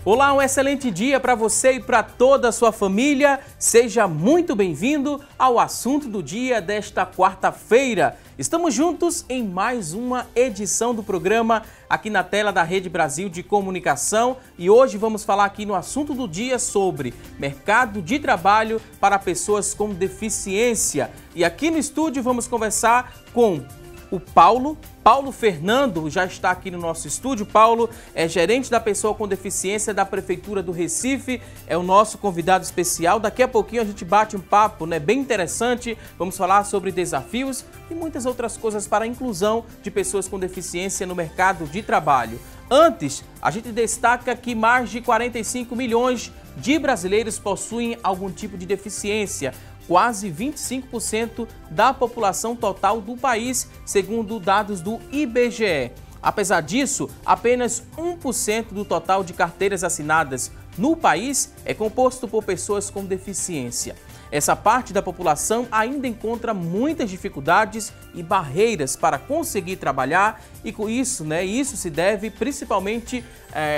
Olá, um excelente dia para você e para toda a sua família. Seja muito bem-vindo ao assunto do dia desta quarta-feira. Estamos juntos em mais uma edição do programa aqui na tela da Rede Brasil de Comunicação e hoje vamos falar aqui no assunto do dia sobre mercado de trabalho para pessoas com deficiência. E aqui no estúdio vamos conversar com o Paulo Fernando já está aqui no nosso estúdio. Paulo é gerente da pessoa com deficiência da Prefeitura do Recife, é o nosso convidado especial. Daqui a pouquinho a gente bate um papo, bem interessante. Vamos falar sobre desafios e muitas outras coisas para a inclusão de pessoas com deficiência no mercado de trabalho. Antes, a gente destaca que mais de 45 milhões de brasileiros possuem algum tipo de deficiência. Quase 25% da população total do país, segundo dados do IBGE. Apesar disso, apenas 1% do total de carteiras assinadas no país é composto por pessoas com deficiência. Essa parte da população ainda encontra muitas dificuldades e barreiras para conseguir trabalhar e com isso, isso se deve principalmente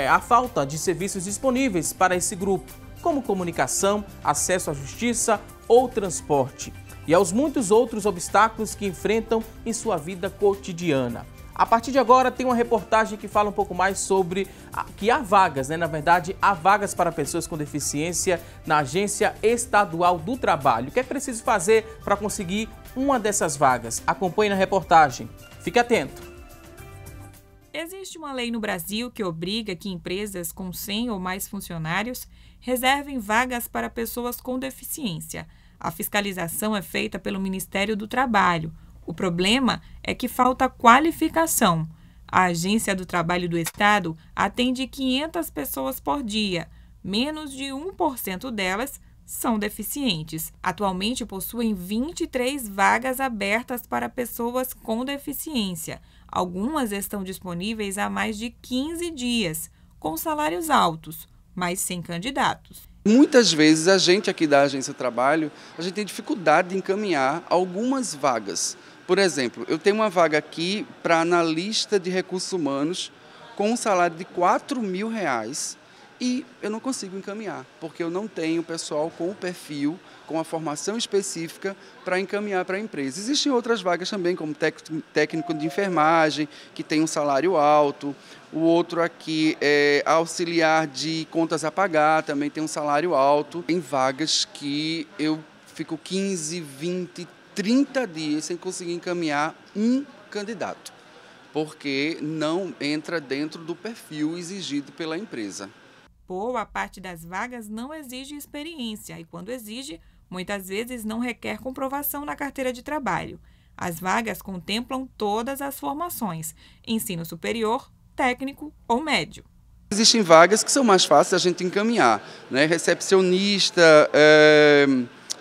à falta de serviços disponíveis para esse grupo, como comunicação, acesso à justiça ou transporte, e aos muitos outros obstáculos que enfrentam em sua vida cotidiana. A partir de agora tem uma reportagem que fala um pouco mais sobre que há vagas, na verdade há vagas para pessoas com deficiência na Agência Estadual do Trabalho. O que é preciso fazer para conseguir uma dessas vagas? Acompanhe na reportagem. Fique atento. Existe uma lei no Brasil que obriga que empresas com 100 ou mais funcionários reservem vagas para pessoas com deficiência. A fiscalização é feita pelo Ministério do Trabalho. O problema é que falta qualificação. A Agência do Trabalho do Estado atende 500 pessoas por dia. Menos de 1% delas são deficientes. Atualmente possuem 23 vagas abertas para pessoas com deficiência. Algumas estão disponíveis há mais de 15 dias, com salários altos, mas sem candidatos. Muitas vezes a gente aqui da Agência do Trabalho, a gente tem dificuldade de encaminhar algumas vagas. Por exemplo, eu tenho uma vaga aqui para analista de recursos humanos com um salário de R$4.000 e eu não consigo encaminhar, porque eu não tenho pessoal com o perfil, com a formação específica para encaminhar para a empresa. Existem outras vagas também, como técnico de enfermagem, que tem um salário alto. O outro aqui é auxiliar de contas a pagar, também tem um salário alto. Tem vagas que eu fico 15, 20, 30 dias sem conseguir encaminhar um candidato, porque não entra dentro do perfil exigido pela empresa. Boa parte das vagas não exige experiência e, quando exige, muitas vezes não requer comprovação na carteira de trabalho. As vagas contemplam todas as formações: ensino superior, técnico ou médio. Existem vagas que são mais fáceis a gente encaminhar, recepcionista,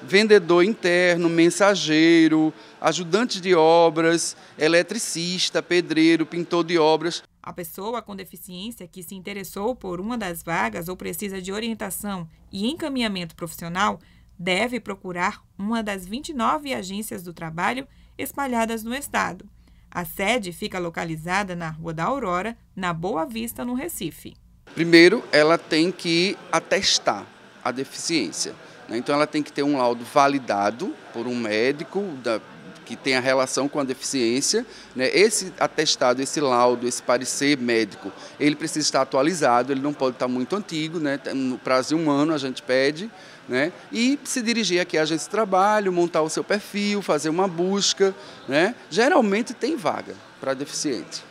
vendedor interno, mensageiro, ajudante de obras, eletricista, pedreiro, pintor de obras. A pessoa com deficiência que se interessou por uma das vagas ou precisa de orientação e encaminhamento profissional deve procurar uma das 29 agências do trabalho espalhadas no estado. A sede fica localizada na Rua da Aurora, na Boa Vista, no Recife. Primeiro, ela tem que atestar a deficiência. Então, ela tem que ter um laudo validado por um médico que tenha relação com a deficiência. Esse atestado, esse laudo, esse parecer médico, ele precisa estar atualizado, ele não pode estar muito antigo, no prazo de 1 ano a gente pede, e se dirigir aqui à agência de trabalho, montar o seu perfil, fazer uma busca. Geralmente tem vaga para deficiente.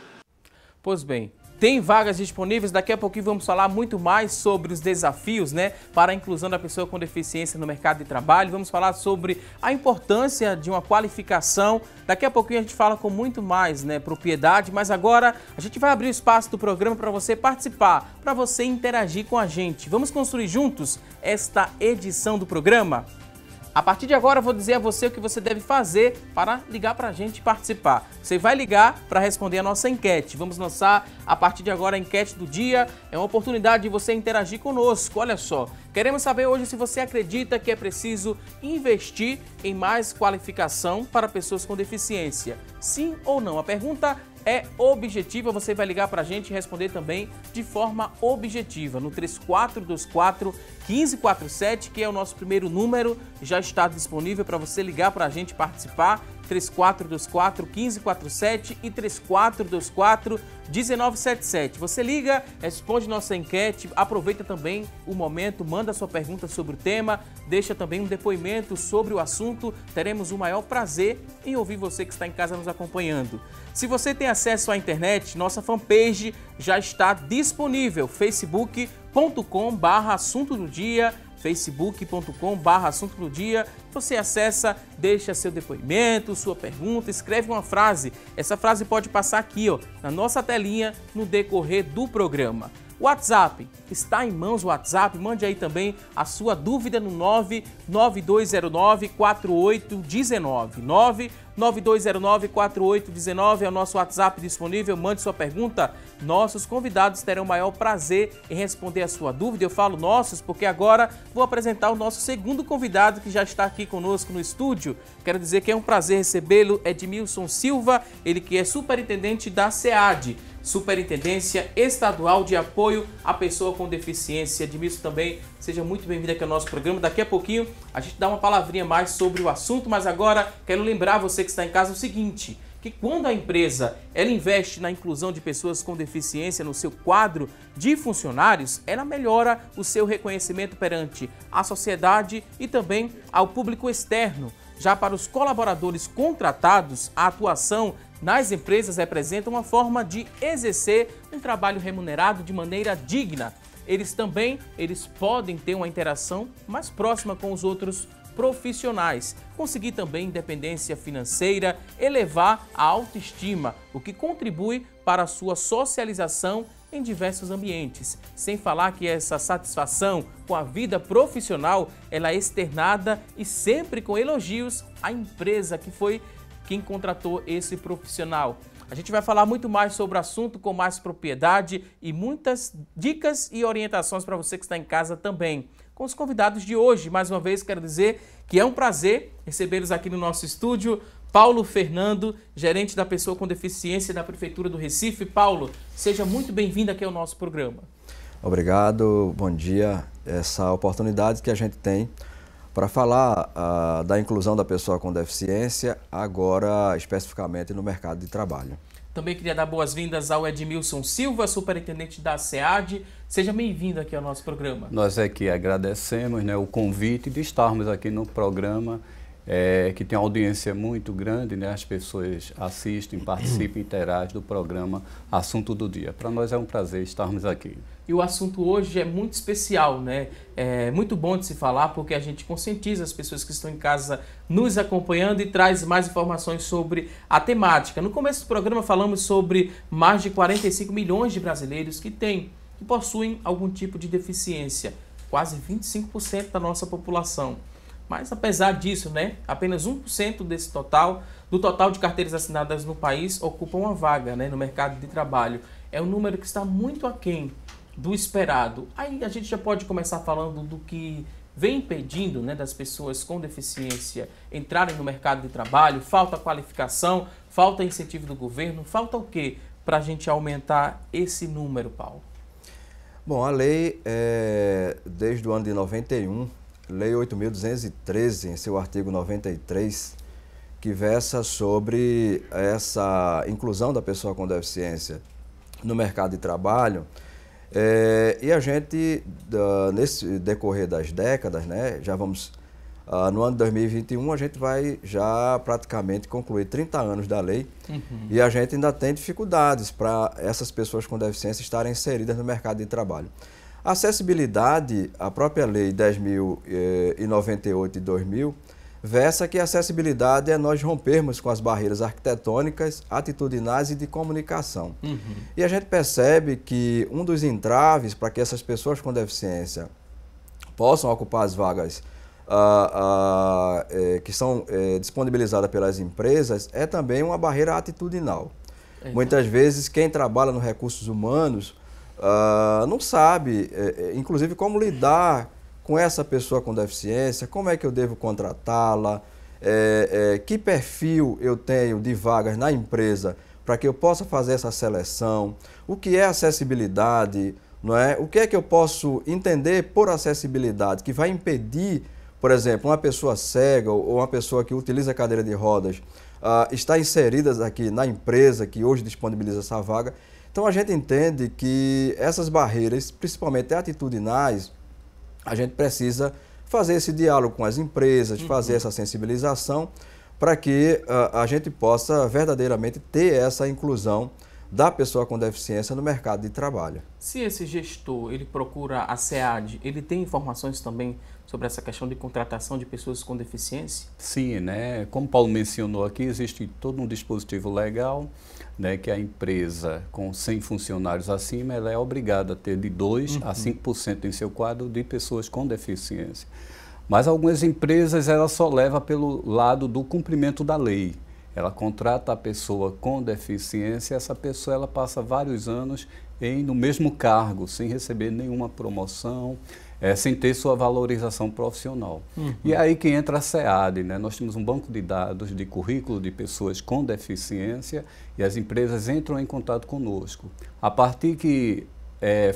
Pois bem, tem vagas disponíveis. Daqui a pouquinho vamos falar muito mais sobre os desafios, para a inclusão da pessoa com deficiência no mercado de trabalho. Vamos falar sobre a importância de uma qualificação. Daqui a pouquinho a gente fala com muito mais, propriedade. Mas agora a gente vai abrir o espaço do programa para você participar, para você interagir com a gente. Vamos construir juntos esta edição do programa? A partir de agora eu vou dizer a você o que você deve fazer para ligar para a gente e participar. Você vai ligar para responder a nossa enquete. Vamos lançar a partir de agora a enquete do dia. É uma oportunidade de você interagir conosco. Olha só, queremos saber hoje se você acredita que é preciso investir em mais qualificação para pessoas com deficiência. Sim ou não? A pergunta é objetiva, você vai ligar para a gente e responder também de forma objetiva no 3424-1547, que é o nosso primeiro número, já está disponível para você ligar para a gente e participar. 3424-1547 e 3424-1977. Você liga, responde nossa enquete, aproveita também o momento, manda sua pergunta sobre o tema, deixa também um depoimento sobre o assunto. Teremos o maior prazer em ouvir você que está em casa nos acompanhando. Se você tem acesso à internet, nossa fanpage já está disponível, facebook.com/assunto do dia, facebook.com/assunto do dia. Você acessa, deixa seu depoimento, sua pergunta, escreve uma frase. Essa frase pode passar aqui, ó, na nossa telinha no decorrer do programa. WhatsApp, está em mãos o WhatsApp, mande aí também a sua dúvida no 99209-4819. 99209-4819 é o nosso WhatsApp disponível, mande sua pergunta. Nossos convidados terão o maior prazer em responder a sua dúvida. Eu falo nossos porque agora vou apresentar o nosso segundo convidado que já está aqui conosco no estúdio. Quero dizer que é um prazer recebê-lo, Edmilson Silva, ele que é superintendente da SEAD, Superintendência Estadual de Apoio à Pessoa com Deficiência. Edmilson, também seja muito bem-vindo aqui ao nosso programa. Daqui a pouquinho a gente dá uma palavrinha mais sobre o assunto, mas agora quero lembrar você que está em casa o seguinte, que quando a empresa ela investe na inclusão de pessoas com deficiência no seu quadro de funcionários, ela melhora o seu reconhecimento perante a sociedade e também ao público externo. Já para os colaboradores contratados, a atuação nas empresas representa uma forma de exercer um trabalho remunerado de maneira digna. Eles podem ter uma interação mais próxima com os outros profissionais, conseguir também independência financeira, elevar a autoestima, o que contribui para a sua socialização em diversos ambientes. Sem falar que essa satisfação com a vida profissional, ela é externada e sempre com elogios à empresa que foi quem contratou esse profissional. A gente vai falar muito mais sobre o assunto com mais propriedade e muitas dicas e orientações para você que está em casa também. Com os convidados de hoje, mais uma vez quero dizer que é um prazer recebê-los aqui no nosso estúdio. Paulo Fernando, gerente da Pessoa com Deficiência da Prefeitura do Recife. Paulo, seja muito bem-vindo aqui ao nosso programa. Obrigado, bom dia. Essa oportunidade que a gente tem para falar da inclusão da pessoa com deficiência, agora especificamente no mercado de trabalho. Também queria dar boas-vindas ao Edmilson Silva, superintendente da SEAD. Seja bem-vindo aqui ao nosso programa. Nós aqui agradecemos, né, o convite de estarmos aqui no programa, que tem uma audiência muito grande, né? As pessoas assistem, participam, interagem do programa Assunto do Dia. Para nós é um prazer estarmos aqui. E o assunto hoje é muito especial, né? É muito bom de se falar porque a gente conscientiza as pessoas que estão em casa nos acompanhando e traz mais informações sobre a temática. No começo do programa falamos sobre mais de 45 milhões de brasileiros que possuem algum tipo de deficiência, quase 25% da nossa população. Mas apesar disso, né, apenas 1% desse total, do total de carteiras assinadas no país, ocupa uma vaga, né, no mercado de trabalho. É um número que está muito aquém do esperado. Aí a gente já pode começar falando do que vem impedindo, né, das pessoas com deficiência entrarem no mercado de trabalho. Falta qualificação, falta incentivo do governo, falta o quê para a gente aumentar esse número, Paulo? Bom, a lei, desde o ano de 91, Lei 8.213, em seu artigo 93, que versa sobre essa inclusão da pessoa com deficiência no mercado de trabalho. E a gente, nesse decorrer das décadas, né, já vamos, no ano de 2021, a gente vai já praticamente concluir 30 anos da lei. E a gente ainda tem dificuldades para essas pessoas com deficiência estarem inseridas no mercado de trabalho. A acessibilidade, a própria lei 10.098 de 2000, versa que a acessibilidade é nós rompermos com as barreiras arquitetônicas, atitudinais e de comunicação. E a gente percebe que um dos entraves para que essas pessoas com deficiência possam ocupar as vagas que são disponibilizadas pelas empresas é também uma barreira atitudinal. Muitas vezes quem trabalha nos recursos humanos não sabe, inclusive, como lidar com essa pessoa com deficiência, como é que eu devo contratá-la, que perfil eu tenho de vagas na empresa para que eu possa fazer essa seleção, o que é acessibilidade, não é? O que é que eu posso entender por acessibilidade, que vai impedir, por exemplo, uma pessoa cega ou uma pessoa que utiliza a cadeira de rodas, estar inseridas aqui na empresa que hoje disponibiliza essa vaga. Então a gente entende que essas barreiras, principalmente atitudinais, a gente precisa fazer esse diálogo com as empresas, fazer essa sensibilização, para que a gente possa verdadeiramente ter essa inclusão da pessoa com deficiência no mercado de trabalho. Se esse gestor ele procura a SEAD, ele tem informações também sobre essa questão de contratação de pessoas com deficiência? Sim, né? Como o Paulo mencionou aqui, existe todo um dispositivo legal, né, que a empresa com 100 funcionários acima, ela é obrigada a ter de 2% a 5% em seu quadro de pessoas com deficiência. Mas algumas empresas ela só leva pelo lado do cumprimento da lei. Ela contrata a pessoa com deficiência, essa pessoa ela passa vários anos no mesmo cargo, sem receber nenhuma promoção, sem ter sua valorização profissional. E é aí que entra a SEAD, né? Nós temos um banco de dados de currículo de pessoas com deficiência e as empresas entram em contato conosco. A partir que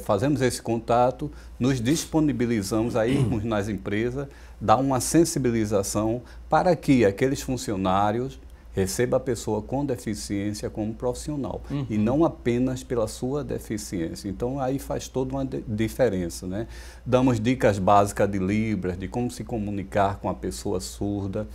fazemos esse contato, nos disponibilizamos a irmos nas empresas, dar uma sensibilização para que aqueles funcionários receba a pessoa com deficiência como profissional e não apenas pela sua deficiência. Então, aí faz toda uma diferença, né? Damos dicas básicas de Libras, de como se comunicar com a pessoa surda.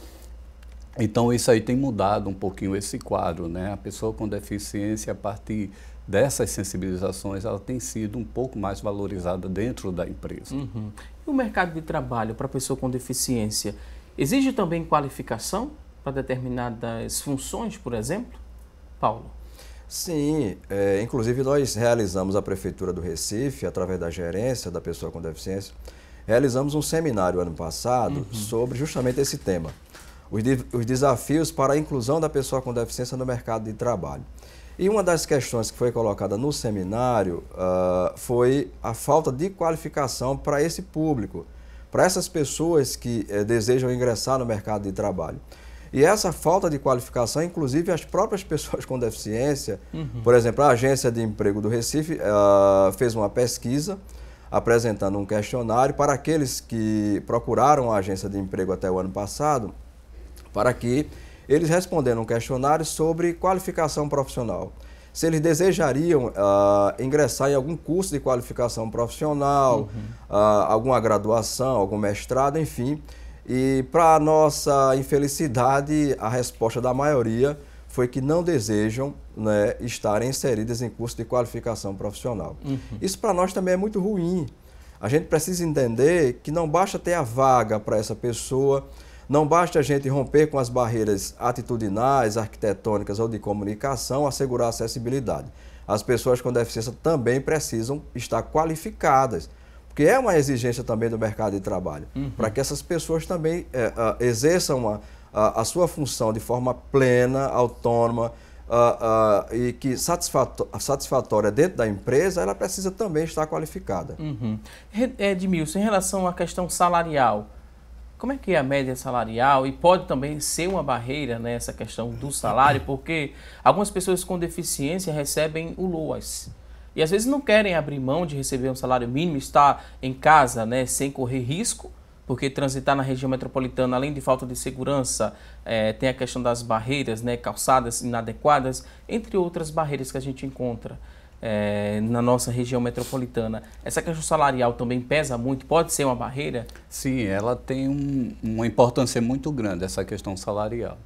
Então, isso aí tem mudado um pouquinho esse quadro, né? A pessoa com deficiência, a partir dessas sensibilizações, ela tem sido um pouco mais valorizada dentro da empresa. E o mercado de trabalho para a pessoa com deficiência exige também qualificação para determinadas funções, por exemplo? Paulo? Sim, inclusive nós realizamos, a Prefeitura do Recife, através da gerência da pessoa com deficiência, realizamos um seminário ano passado sobre justamente esse tema, os desafios para a inclusão da pessoa com deficiência no mercado de trabalho. E uma das questões que foi colocada no seminário foi a falta de qualificação para esse público, para essas pessoas que desejam ingressar no mercado de trabalho. E essa falta de qualificação, inclusive as próprias pessoas com deficiência, por exemplo, a Agência de Emprego do Recife fez uma pesquisa apresentando um questionário para aqueles que procuraram a Agência de Emprego até o ano passado, para que eles responderam um questionário sobre qualificação profissional. Se eles desejariam ingressar em algum curso de qualificação profissional, alguma graduação, algum mestrado, enfim. E, para nossa infelicidade, a resposta da maioria foi que não desejam, né, estarem inseridas em curso de qualificação profissional. Isso para nós também é muito ruim. A gente precisa entender que não basta ter a vaga para essa pessoa, não basta a gente romper com as barreiras atitudinais, arquitetônicas ou de comunicação, assegurar a acessibilidade. As pessoas com deficiência também precisam estar qualificadas, porque é uma exigência também do mercado de trabalho, para que essas pessoas também exerçam a sua função de forma plena, autônoma e que satisfatória dentro da empresa, ela precisa também estar qualificada. Edmilson, em relação à questão salarial, como é que é a média salarial? E pode também ser uma barreira, né, essa questão do salário, porque algumas pessoas com deficiência recebem o LOAS. E às vezes não querem abrir mão de receber um salário mínimo, estar em casa, né, sem correr risco, porque transitar na região metropolitana, além de falta de segurança, tem a questão das barreiras, né, calçadas inadequadas, entre outras barreiras que a gente encontra na nossa região metropolitana. Essa questão salarial também pesa muito? Pode ser uma barreira? Sim, ela tem uma importância muito grande, essa questão salarial.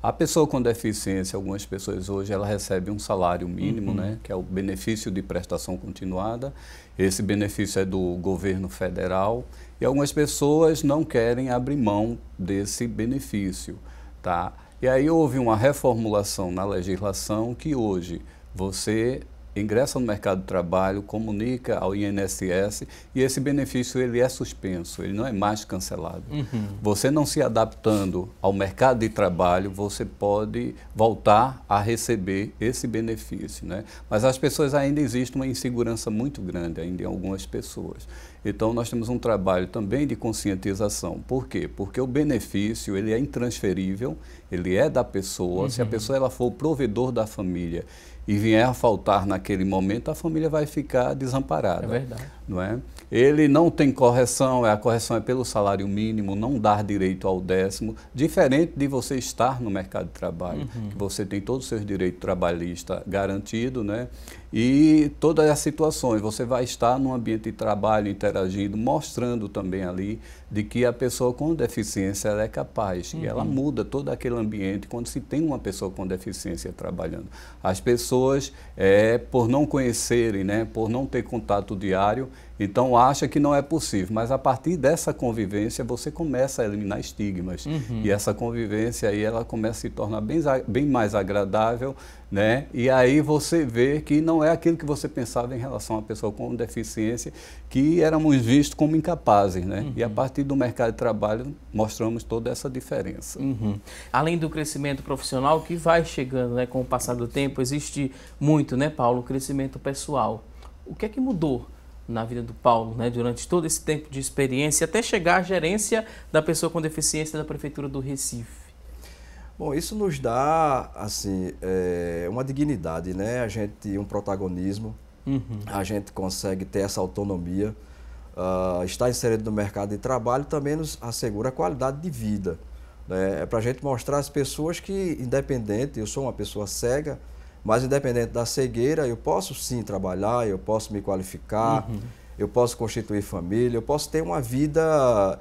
A pessoa com deficiência, algumas pessoas hoje, ela recebe um salário mínimo, né, que é o benefício de prestação continuada. Esse benefício é do governo federal e algumas pessoas não querem abrir mão desse benefício, tá? E aí houve uma reformulação na legislação que hoje você ingressa no mercado de trabalho, comunica ao INSS e esse benefício ele é suspenso, ele não é mais cancelado. Você não se adaptando ao mercado de trabalho, você pode voltar a receber esse benefício, né? Mas as pessoas ainda existe uma insegurança muito grande ainda em algumas pessoas. Então, nós temos um trabalho também de conscientização. Por quê? Porque o benefício, ele é intransferível, ele é da pessoa. Se a pessoa ela for o provedor da família e vier a faltar naquele momento, a família vai ficar desamparada. É verdade. Não é? Ele não tem correção, a correção é pelo salário mínimo, não dar direito ao 10º, diferente de você estar no mercado de trabalho, que você tem todos os seus direitos trabalhistas garantidos, né? E todas as situações, você vai estar num ambiente de trabalho, interagindo, mostrando também ali de que a pessoa com deficiência ela é capaz, e ela muda todo aquele ambiente quando se tem uma pessoa com deficiência trabalhando. As pessoas, por não conhecerem, né, por não ter contato diário, então acha que não é possível, mas a partir dessa convivência você começa a eliminar estigmas, e essa convivência aí ela começa a se tornar bem mais agradável, né? E aí você vê que não é aquilo que você pensava em relação à pessoa com deficiência, que éramos vistos como incapazes, né? E a partir do mercado de trabalho mostramos toda essa diferença. Além do crescimento profissional que vai chegando, né, com o passar do tempo, existe muito, né, Paulo, o crescimento pessoal. O que é que mudou na vida do Paulo, né, durante todo esse tempo de experiência, até chegar à gerência da pessoa com deficiência da Prefeitura do Recife? Bom, isso nos dá, assim, uma dignidade, né? A gente, um protagonismo, a gente consegue ter essa autonomia, estar inserido no mercado de trabalho também nos assegura a qualidade de vida, né? É para a gente mostrar às pessoas que, independente, eu sou uma pessoa cega, mas independente da cegueira, eu posso sim trabalhar, eu posso me qualificar, eu posso constituir família, eu posso ter uma vida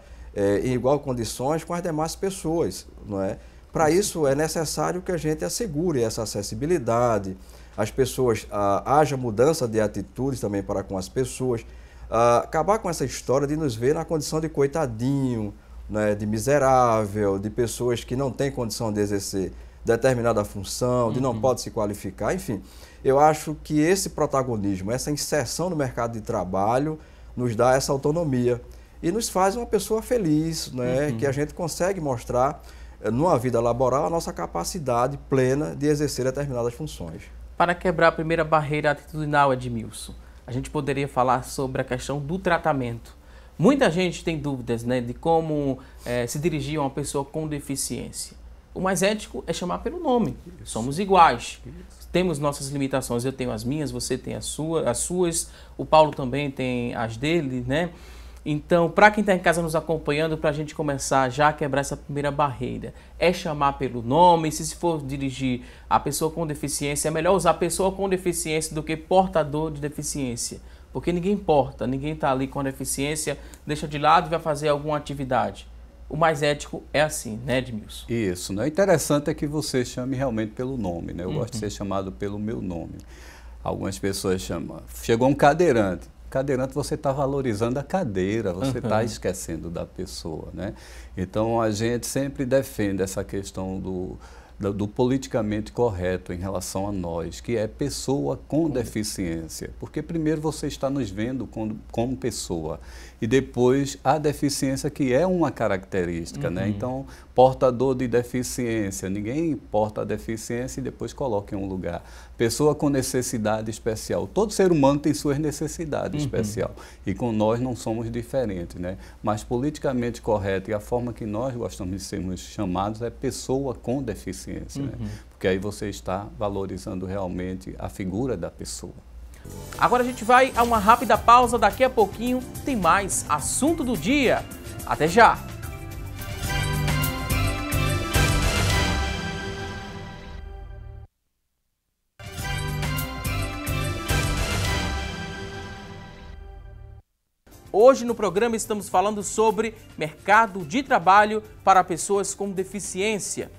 em igual condições com as demais pessoas, não é? Para isso é necessário que a gente assegure essa acessibilidade, as pessoas, haja mudança de atitudes também para com as pessoas, acabar com essa história de nos ver na condição de coitadinho, né, de miserável, de pessoas que não têm condição de exercer determinada função, de não pode se qualificar, enfim. Eu acho que esse protagonismo, essa inserção no mercado de trabalho nos dá essa autonomia e nos faz uma pessoa feliz, né, que a gente consegue mostrar numa vida laboral a nossa capacidade plena de exercer determinadas funções. Para quebrar a primeira barreira atitudinal, Edmilson, a gente poderia falar sobre a questão do tratamento. Muita gente tem dúvidas, né, de como se dirigir a uma pessoa com deficiência. O mais ético é chamar pelo nome. Isso. Somos iguais. Isso. Temos nossas limitações. Eu tenho as minhas, você tem as suas, o Paulo também tem as dele, né? Então, para quem está em casa nos acompanhando, para a gente começar já a quebrar essa primeira barreira, é chamar pelo nome. Se for dirigir a pessoa com deficiência, é melhor usar pessoa com deficiência do que portador de deficiência. Porque ninguém importa, ninguém está ali com deficiência, deixa de lado e vai fazer alguma atividade. O mais ético é assim, né, Edmilson? Isso, né? O interessante é que você chame realmente pelo nome, né? Eu gosto de ser chamado pelo meu nome. Algumas pessoas chamam, chegou um cadeirante. Cadeirante, você está valorizando a cadeira, você está esquecendo da pessoa, né? Então, a gente sempre defende essa questão do politicamente correto em relação a nós, que é pessoa com deficiência. Porque primeiro você está nos vendo como pessoa e depois a deficiência, que é uma característica, né? Então, portador de deficiência, ninguém porta a deficiência e depois coloca em um lugar. Pessoa com necessidade especial, todo ser humano tem suas necessidades especiais e com nós não somos diferentes, né? Mas politicamente correto e a forma que nós gostamos de sermos chamados é pessoa com deficiência, né? Porque aí você está valorizando realmente a figura da pessoa. Agora a gente vai a uma rápida pausa, daqui a pouquinho tem mais assunto do dia. Até já! Hoje no programa estamos falando sobre mercado de trabalho para pessoas com deficiência.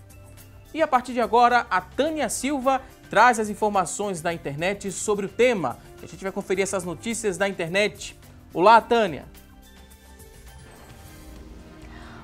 E a partir de agora, a Tânia Silva traz as informações da internet sobre o tema. A gente vai conferir essas notícias da internet. Olá, Tânia!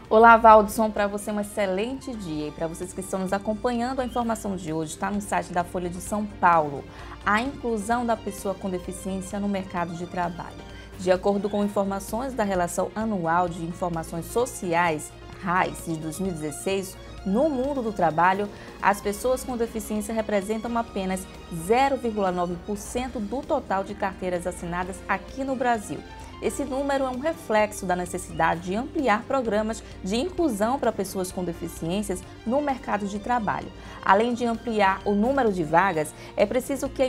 Olá, Valdson, para você um excelente dia. E para vocês que estão nos acompanhando, a informação de hoje está no site da Folha de São Paulo. A inclusão da pessoa com deficiência no mercado de trabalho. De acordo com informações da Relação Anual de Informações Sociais, RAIS, de 2016, no mundo do trabalho, as pessoas com deficiência representam apenas 0,9% do total de carteiras assinadas aqui no Brasil. Esse número é um reflexo da necessidade de ampliar programas de inclusão para pessoas com deficiências no mercado de trabalho. Além de ampliar o número de vagas, é preciso que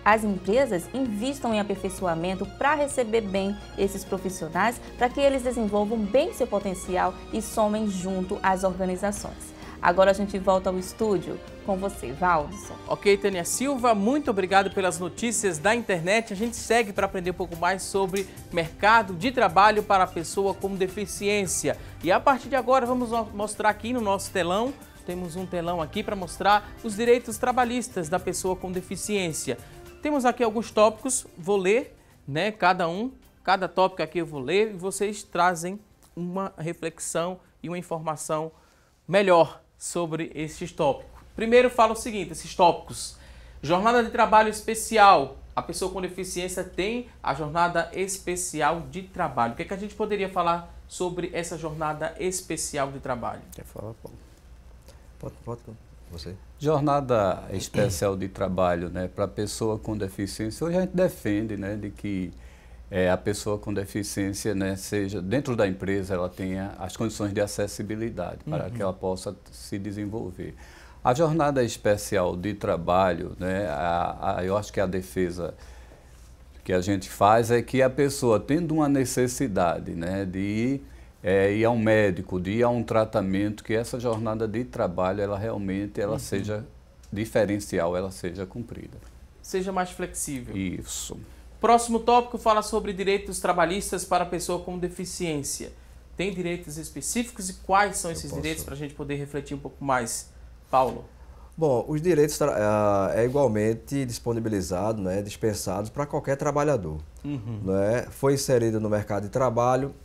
as empresas investam em aperfeiçoamento para receber bem esses profissionais, para que eles desenvolvam bem seu potencial e somem junto às organizações. Agora a gente volta ao estúdio com você, Valdson. Ok, Tânia Silva, muito obrigado pelas notícias da internet. A gente segue para aprender um pouco mais sobre mercado de trabalho para a pessoa com deficiência. E a partir de agora vamos mostrar aqui no nosso telão, temos um telão aqui para mostrar os direitos trabalhistas da pessoa com deficiência. Temos aqui alguns tópicos, vou ler, né, cada tópico aqui eu vou ler e vocês trazem uma reflexão e uma informação melhor sobre estes tópicos. Primeiro fala o seguinte, esses tópicos. Jornada de trabalho especial. A pessoa com deficiência tem a jornada especial de trabalho. O que é que a gente poderia falar sobre essa jornada especial de trabalho? Quer falar, Paulo? Pode você. Jornada especial de trabalho, né, para a pessoa com deficiência. Hoje a gente defende, né, de que a pessoa com deficiência, né, seja dentro da empresa, ela tenha as condições de acessibilidade para que ela possa se desenvolver. A jornada especial de trabalho, né, eu acho que a defesa que a gente faz é que a pessoa, tendo uma necessidade, né, de ir a um médico, de ir a um tratamento, que essa jornada de trabalho, ela realmente seja diferencial, ela seja cumprida. Seja mais flexível. Isso. Próximo tópico fala sobre direitos trabalhistas para a pessoa com deficiência. Tem direitos específicos e quais são esses direitos para a gente poder refletir um pouco mais? Paulo. Bom, os direitos é igualmente disponibilizado, né, dispensados para qualquer trabalhador. Né? Foi inserido no mercado de trabalho,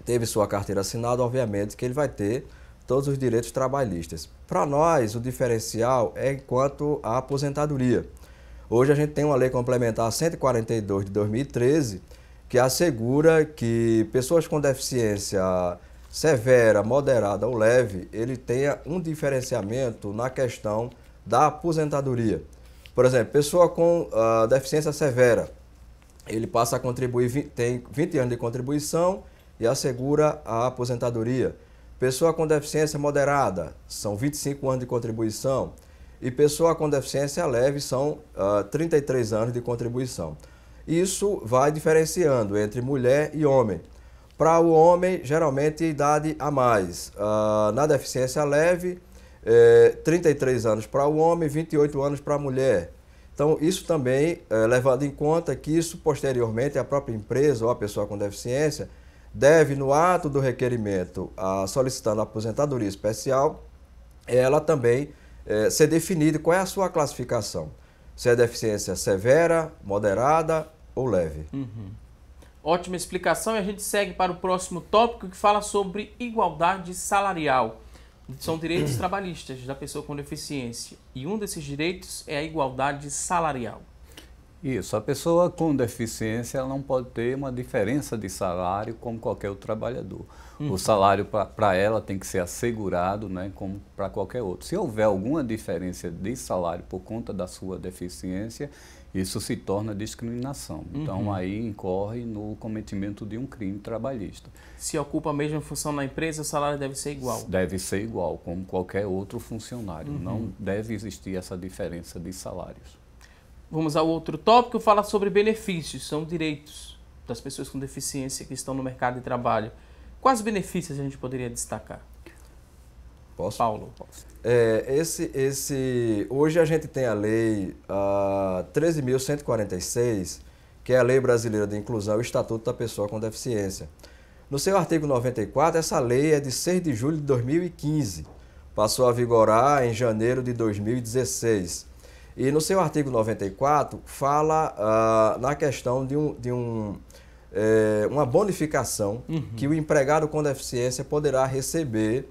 teve sua carteira assinada, obviamente que ele vai ter todos os direitos trabalhistas. Para nós, o diferencial é enquanto a aposentadoria. Hoje a gente tem uma lei complementar 142 de 2013 que assegura que pessoas com deficiência severa, moderada ou leve, ele tenha um diferenciamento na questão da aposentadoria. Por exemplo, pessoa com deficiência severa, ele passa a contribuir, tem 20 anos de contribuição e assegura a aposentadoria. Pessoa com deficiência moderada, são 25 anos de contribuição. E pessoa com deficiência leve são 33 anos de contribuição. Isso vai diferenciando entre mulher e homem. Para o homem, geralmente, idade a mais. Na deficiência leve, 33 anos para o homem, 28 anos para a mulher. Então, isso também, levando em conta que isso, posteriormente, a própria empresa ou a pessoa com deficiência deve, no ato do requerimento, solicitando a aposentadoria especial, ela também ser definida qual é a sua classificação. Se é deficiência severa, moderada ou leve. Ótima explicação, e a gente segue para o próximo tópico que fala sobre igualdade salarial. São direitos trabalhistas da pessoa com deficiência e um desses direitos é a igualdade salarial. Isso, a pessoa com deficiência ela não pode ter uma diferença de salário como qualquer outro trabalhador. O salário para ela tem que ser assegurado, né, como para qualquer outro. Se houver alguma diferença de salário por conta da sua deficiência, isso se torna discriminação. Então aí incorre no cometimento de um crime trabalhista. Se ocupa a mesma função na empresa, o salário deve ser igual? Deve ser igual, como qualquer outro funcionário. Não deve existir essa diferença de salários. Vamos ao outro tópico, fala sobre benefícios, são direitos das pessoas com deficiência que estão no mercado de trabalho. Quais benefícios a gente poderia destacar? Posso? Paulo. Hoje a gente tem a lei 13.146, que é a Lei Brasileira de Inclusão e o Estatuto da Pessoa com Deficiência. No seu artigo 94, essa lei é de 6 de julho de 2015, passou a vigorar em janeiro de 2016. E no seu artigo 94, fala na questão de uma bonificação que o empregado com deficiência poderá receber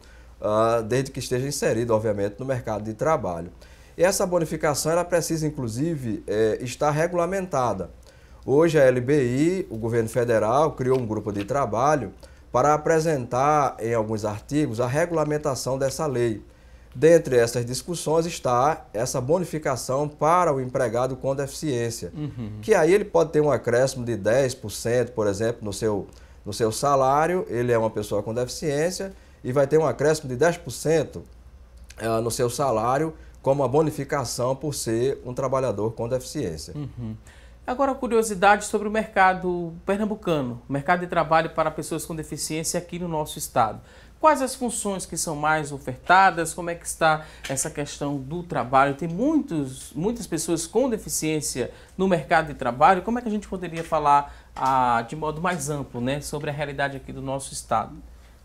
desde que esteja inserido, obviamente, no mercado de trabalho. E essa bonificação ela precisa, inclusive, estar regulamentada. Hoje a LBI, o governo federal, criou um grupo de trabalho para apresentar em alguns artigos a regulamentação dessa lei. Dentre essas discussões está essa bonificação para o empregado com deficiência, que aí ele pode ter um acréscimo de 10%, por exemplo, no seu salário, ele é uma pessoa com deficiência e vai ter um acréscimo de 10% no seu salário como uma bonificação por ser um trabalhador com deficiência. Agora, curiosidade sobre o mercado pernambucano, mercado de trabalho para pessoas com deficiência aqui no nosso estado. Quais as funções que são mais ofertadas? Como é que está essa questão do trabalho? Tem muitas pessoas com deficiência no mercado de trabalho. Como é que a gente poderia falar de modo mais amplo, né, sobre a realidade aqui do nosso estado?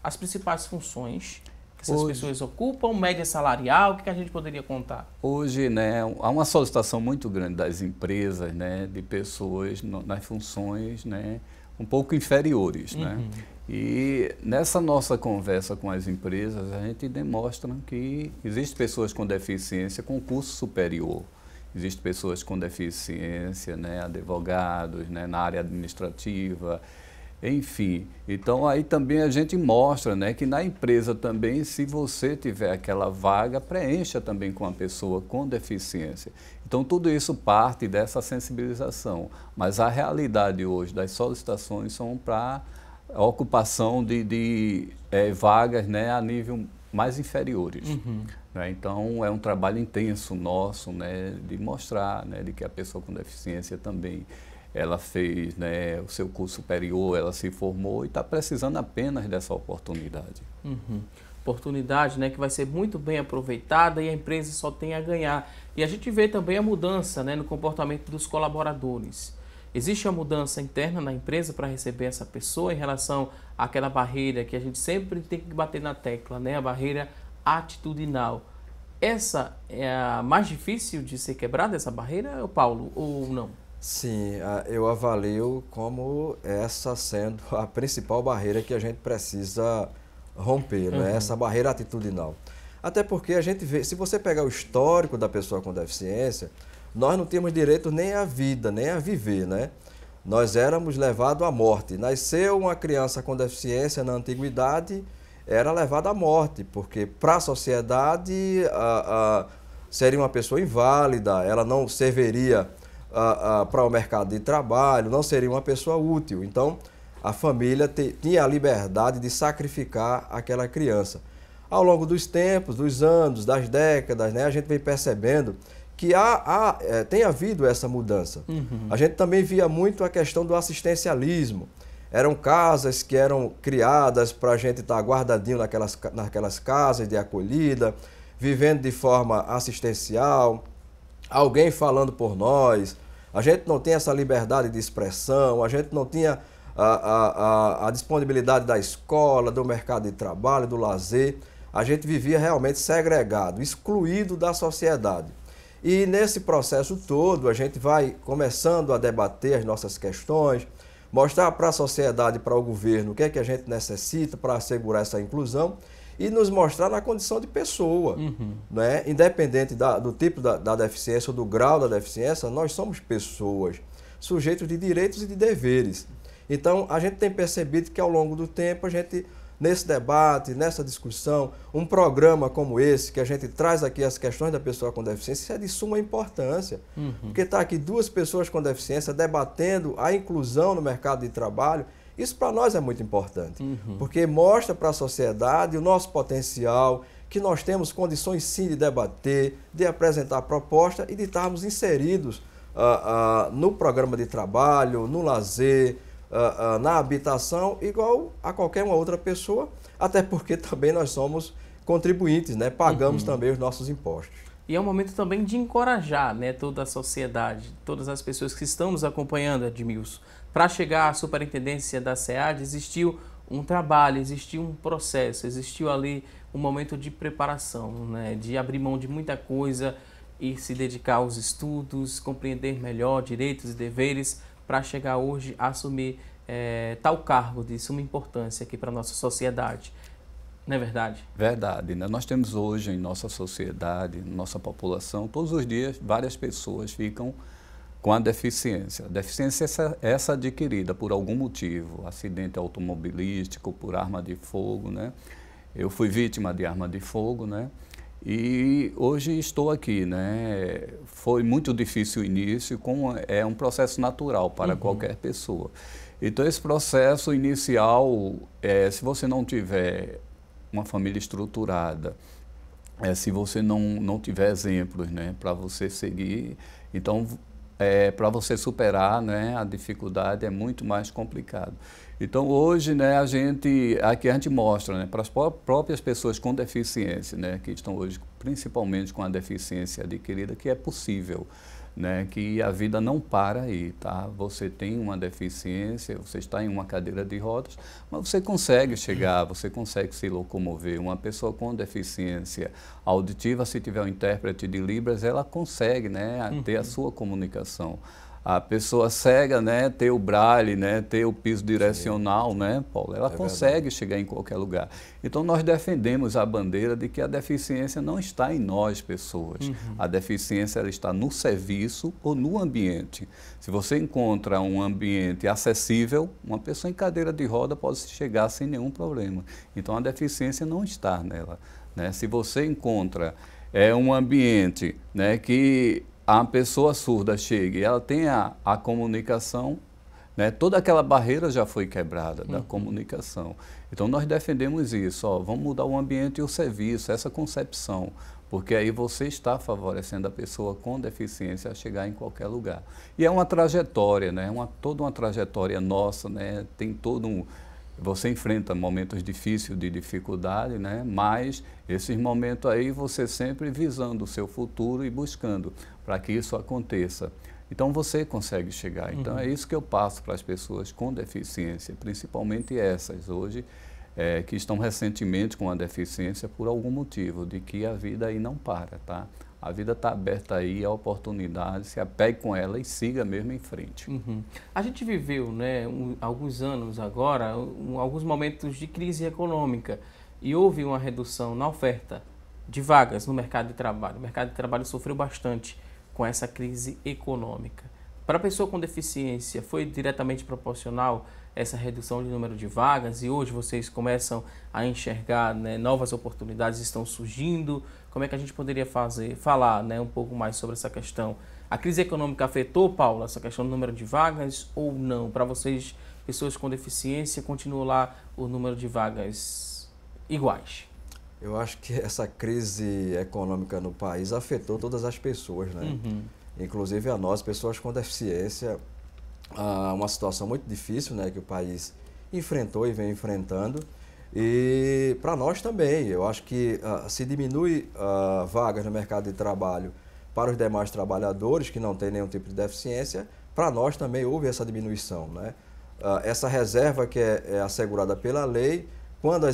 As principais funções que essas pessoas ocupam, média salarial, o que a gente poderia contar? Hoje, né, há uma solicitação muito grande das empresas, né, de pessoas nas funções, né, um pouco inferiores, né? E nessa nossa conversa com as empresas, a gente demonstra que existem pessoas com deficiência com curso superior, existem pessoas com deficiência, né, advogados, né, na área administrativa, enfim. Então aí também a gente mostra, né, que na empresa também, se você tiver aquela vaga, preencha também com a pessoa com deficiência. Então tudo isso parte dessa sensibilização, mas a realidade hoje das solicitações são para a ocupação de vagas, né, a nível mais inferiores. Né? Então é um trabalho intenso nosso, né, de mostrar, né, de que a pessoa com deficiência também ela fez, né, o seu curso superior, ela se formou e está precisando apenas dessa oportunidade. Oportunidade, né, que vai ser muito bem aproveitada e a empresa só tem a ganhar. E a gente vê também a mudança, né, no comportamento dos colaboradores. Existe uma mudança interna na empresa para receber essa pessoa em relação àquela barreira que a gente sempre tem que bater na tecla, né? A barreira atitudinal. Essa é a mais difícil de ser quebrada, essa barreira, Paulo, ou não? Sim, eu avalio como essa sendo a principal barreira que a gente precisa romper, né? Essa barreira atitudinal. Até porque a gente vê, se você pegar o histórico da pessoa com deficiência, nós não temos direito nem à vida, nem a viver, né? Nós éramos levados à morte. Nasceu uma criança com deficiência na antiguidade, era levada à morte, porque para a sociedade seria uma pessoa inválida, ela não serviria para o mercado de trabalho, não seria uma pessoa útil. Então, a família tinha a liberdade de sacrificar aquela criança. Ao longo dos tempos, dos anos, das décadas, né, a gente vem percebendo que tem havido essa mudança. A gente também via muito a questão do assistencialismo. Eram casas que eram criadas para a gente estar guardadinho naquelas casas de acolhida, vivendo de forma assistencial, alguém falando por nós. A gente não tinha essa liberdade de expressão, a gente não tinha a disponibilidade da escola, do mercado de trabalho, do lazer. A gente vivia realmente segregado, excluído da sociedade. E nesse processo todo, a gente vai começando a debater as nossas questões, mostrar para a sociedade, para o governo, o que é que a gente necessita para assegurar essa inclusão e nos mostrar na condição de pessoa. Né? Independente do tipo da deficiência ou do grau da deficiência, nós somos pessoas, sujeitos de direitos e de deveres. Então, a gente tem percebido que ao longo do tempo, a gente, nesse debate, nessa discussão, um programa como esse, que a gente traz aqui as questões da pessoa com deficiência, isso é de suma importância. Porque está aqui duas pessoas com deficiência debatendo a inclusão no mercado de trabalho, isso para nós é muito importante, porque mostra para a sociedade o nosso potencial, que nós temos condições sim de debater, de apresentar proposta e de estarmos inseridos no programa de trabalho, no lazer, na habitação, igual a qualquer uma outra pessoa, até porque também nós somos contribuintes, né? Pagamos também os nossos impostos. E é um momento também de encorajar, né, toda a sociedade, todas as pessoas que estão nos acompanhando, Edmilson. Para chegar à superintendência da SEAD, existiu um trabalho, existiu um processo, existiu ali um momento de preparação, né, de abrir mão de muita coisa e se dedicar aos estudos, compreender melhor direitos e deveres, para chegar hoje a assumir tal cargo de suma importância aqui para a nossa sociedade. Não é verdade? Verdade, né? Nós temos hoje em nossa sociedade, nossa população, todos os dias várias pessoas ficam com a deficiência. A deficiência é essa adquirida por algum motivo, acidente automobilístico, por arma de fogo, né? Eu fui vítima de arma de fogo, né? E hoje estou aqui, né? Foi muito difícil o início, como é um processo natural para qualquer pessoa. Então, esse processo inicial, se você não tiver uma família estruturada, se você não tiver exemplos, né, para você seguir, então, para você superar, né, a dificuldade é muito mais complicado. Então, hoje, né, aqui a gente mostra, né, para as próprias pessoas com deficiência, né, que estão hoje principalmente com a deficiência adquirida, que é possível, né, que a vida não para aí, tá? Você tem uma deficiência, você está em uma cadeira de rodas, mas você consegue chegar, você consegue se locomover. Uma pessoa com deficiência auditiva, se tiver um intérprete de Libras, ela consegue, né, ter a sua comunicação. A pessoa cega, né, ter o braille, né, ter o piso direcional, né, Paulo, ela consegue chegar em qualquer lugar. Então, nós defendemos a bandeira de que a deficiência não está em nós, pessoas. A deficiência ela está no serviço ou no ambiente. Se você encontra um ambiente acessível, uma pessoa em cadeira de roda pode chegar sem nenhum problema. Então, a deficiência não está nela, né? Se você encontra um ambiente, né, que a pessoa surda chega e ela tem a comunicação, né, toda aquela barreira já foi quebrada da comunicação. Então, nós defendemos isso, ó, vamos mudar o ambiente e o serviço, essa concepção, porque aí você está favorecendo a pessoa com deficiência a chegar em qualquer lugar. E é uma trajetória, né, toda uma trajetória nossa, né, tem todo um... Você enfrenta momentos difíceis, de dificuldade, né? Mas esses momentos aí você sempre visando o seu futuro e buscando para que isso aconteça. Então você consegue chegar. Então é isso que eu passo para as pessoas com deficiência, principalmente essas hoje que estão recentemente com a deficiência por algum motivo, de que a vida aí não para, tá? A vida está aberta aí, a oportunidade, se apegue com ela e siga mesmo em frente. A gente viveu, né, alguns anos agora, alguns momentos de crise econômica e houve uma redução na oferta de vagas no mercado de trabalho. O mercado de trabalho sofreu bastante com essa crise econômica. Para a pessoa com deficiência, foi diretamente proporcional essa redução de número de vagas e hoje vocês começam a enxergar, né, novas oportunidades estão surgindo. Como é que a gente poderia falar, né, um pouco mais sobre essa questão? A crise econômica afetou, Paulo, essa questão do número de vagas ou não? Para vocês, pessoas com deficiência, continua lá o número de vagas iguais? Eu acho que essa crise econômica no país afetou todas as pessoas, né? Inclusive a nós, pessoas com deficiência, uma situação muito difícil, né, que o país enfrentou e vem enfrentando. E para nós também, eu acho que se diminui vagas no mercado de trabalho para os demais trabalhadores que não têm nenhum tipo de deficiência, para nós também houve essa diminuição, né? Essa reserva que é assegurada pela lei, quando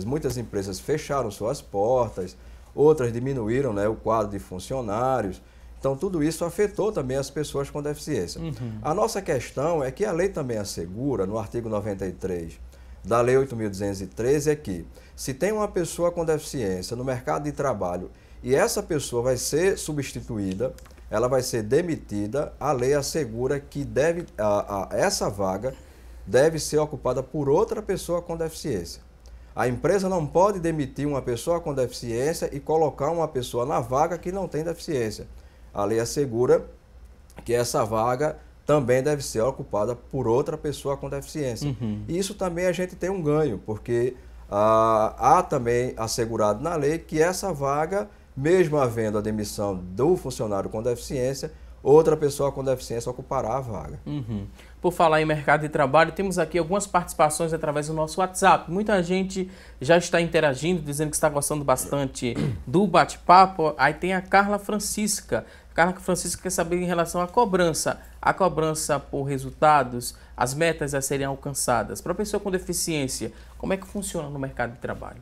muitas empresas fecharam suas portas, outras diminuíram, né, o quadro de funcionários. Então, tudo isso afetou também as pessoas com deficiência. A nossa questão é que a lei também assegura, no artigo 93 da Lei 8.213, é que se tem uma pessoa com deficiência no mercado de trabalho e essa pessoa vai ser substituída, ela vai ser demitida, a lei assegura que essa vaga deve ser ocupada por outra pessoa com deficiência. A empresa não pode demitir uma pessoa com deficiência e colocar uma pessoa na vaga que não tem deficiência. A lei assegura que essa vaga também deve ser ocupada por outra pessoa com deficiência. E isso também a gente tem um ganho, porque há também assegurado na lei que essa vaga, mesmo havendo a demissão do funcionário com deficiência, outra pessoa com deficiência ocupará a vaga. Por falar em mercado de trabalho, temos aqui algumas participações através do nosso WhatsApp. Muita gente já está interagindo, dizendo que está gostando bastante do bate-papo. Aí tem a Carla Francisca. Carla Francisca quer saber em relação à cobrança. A cobrança por resultados, as metas a serem alcançadas. Para a pessoa com deficiência, como é que funciona no mercado de trabalho?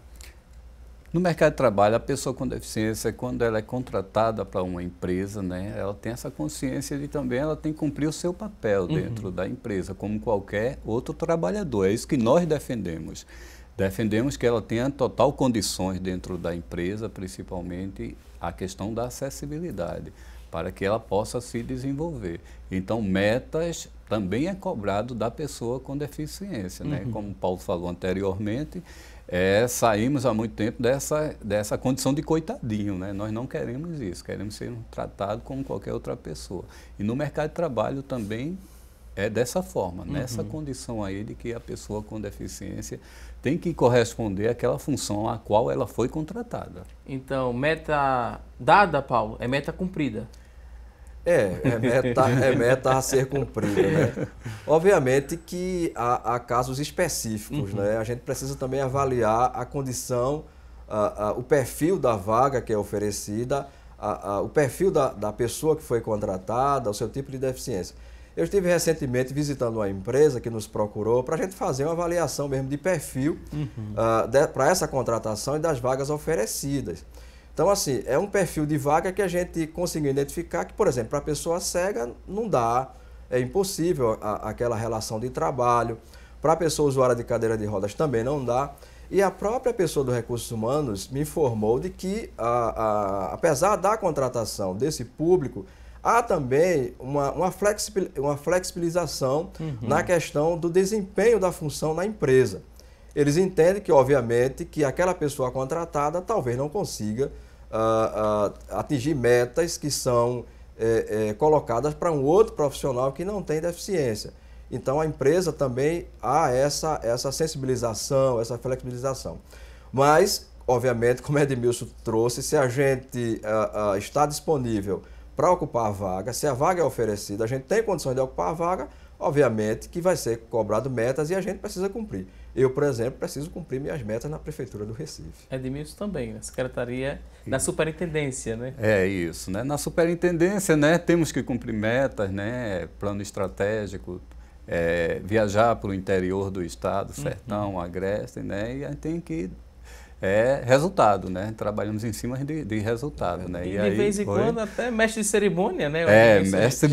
No mercado de trabalho, a pessoa com deficiência, quando ela é contratada para uma empresa, né, ela tem essa consciência de também ela tem que cumprir o seu papel dentro da empresa, como qualquer outro trabalhador. É isso que nós defendemos. Defendemos que ela tenha total condições dentro da empresa, principalmente a questão da acessibilidade, para que ela possa se desenvolver. Então, metas também é cobrado da pessoa com deficiência, né? Como o Paulo falou anteriormente, saímos há muito tempo dessa condição de coitadinho, né? Nós não queremos isso, queremos ser tratados como qualquer outra pessoa. E no mercado de trabalho também é dessa forma, nessa condição aí de que a pessoa com deficiência tem que corresponder àquela função a qual ela foi contratada. Então, meta dada, Paulo, é meta cumprida. É meta a ser cumprida, né? Obviamente que há casos específicos, né? A gente precisa também avaliar a condição, o perfil da vaga que é oferecida, o perfil da pessoa que foi contratada, o seu tipo de deficiência. Eu estive recentemente visitando uma empresa que nos procurou para a gente fazer uma avaliação mesmo de perfil para essa contratação e das vagas oferecidas. Então, assim, é um perfil de vaga que a gente conseguiu identificar que, por exemplo, para a pessoa cega não dá, é impossível aquela relação de trabalho. Para a pessoa usuária de cadeira de rodas também não dá. E a própria pessoa dos recursos humanos me informou de que, apesar da contratação desse público, há também uma flexibilização na questão do desempenho da função na empresa. Eles entendem que, obviamente, que aquela pessoa contratada talvez não consiga atingir metas que são colocadas para um outro profissional que não tem deficiência. Então, a empresa também há essa sensibilização, essa flexibilização. Mas, obviamente, como Edmilson trouxe, se a gente está disponível para ocupar a vaga, se a vaga é oferecida, a gente tem condições de ocupar a vaga, obviamente que vai ser cobrado metas e a gente precisa cumprir. Eu, por exemplo, preciso cumprir minhas metas na Prefeitura do Recife. Edmilson também, na Secretaria da Superintendência, né? É isso, né? Na Superintendência, né, temos que cumprir metas, né? Plano estratégico, viajar para o interior do estado, Sertão, Agreste, né? E a gente tem que resultado, né? Trabalhamos em cima de resultado, né? E de vez em quando até mestre de cerimônia, né? Mestre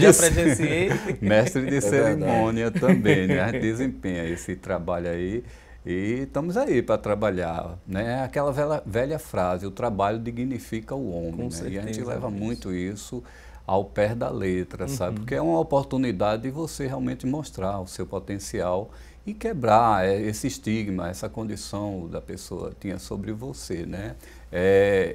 de cerimônia também, né? A gente desempenha esse trabalho aí e estamos aí para trabalhar, né? Aquela velha frase, o trabalho dignifica o homem, né? E a gente leva muito isso ao pé da letra, sabe? Porque é uma oportunidade de você realmente mostrar o seu potencial e quebrar esse estigma, essa condição da pessoa tinha sobre você, né?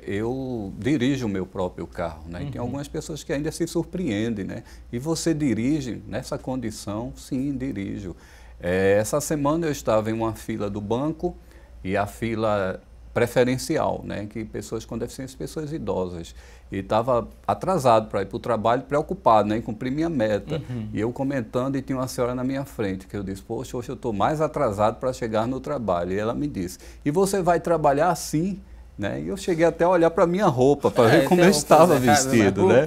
Eu dirijo o meu próprio carro, né? E tem algumas pessoas que ainda se surpreendem, né? E você dirige nessa condição? Sim, dirijo. Essa semana eu estava em uma fila do banco e a fila preferencial, né? Que pessoas com deficiência, pessoas idosas. E estava atrasado para ir para o trabalho, preocupado, né, em cumprir minha meta. E eu comentando, e tinha uma senhora na minha frente, que eu disse, poxa, hoje eu estou mais atrasado para chegar no trabalho. E ela me disse, e você vai trabalhar assim? Né? E eu cheguei até a olhar para a minha roupa, para ver como eu estava vestido. Né?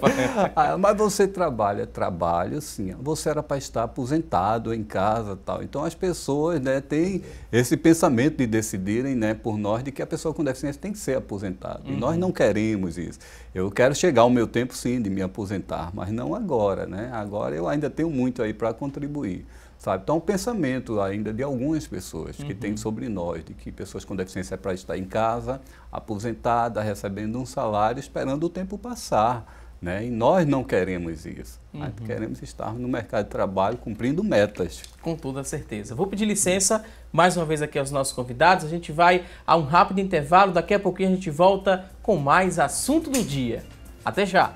Mas você trabalha? Trabalho, sim. Você era para estar aposentado em casa tal. Então as pessoas, né, têm esse pensamento de decidirem, né, por nós de que a pessoa com deficiência tem que ser aposentada. E nós não queremos isso. Eu quero chegar ao meu tempo, sim, de me aposentar, mas não agora. Né? Agora eu ainda tenho muito aí para contribuir. Sabe? Então, o pensamento ainda de algumas pessoas que tem sobre nós, de que pessoas com deficiência é para estar em casa, aposentada, recebendo um salário, esperando o tempo passar. Né? E nós não queremos isso. Nós queremos estar no mercado de trabalho cumprindo metas. Com toda certeza. Vou pedir licença mais uma vez aqui aos nossos convidados. A gente vai a um rápido intervalo. Daqui a pouquinho a gente volta com mais assunto do dia. Até já!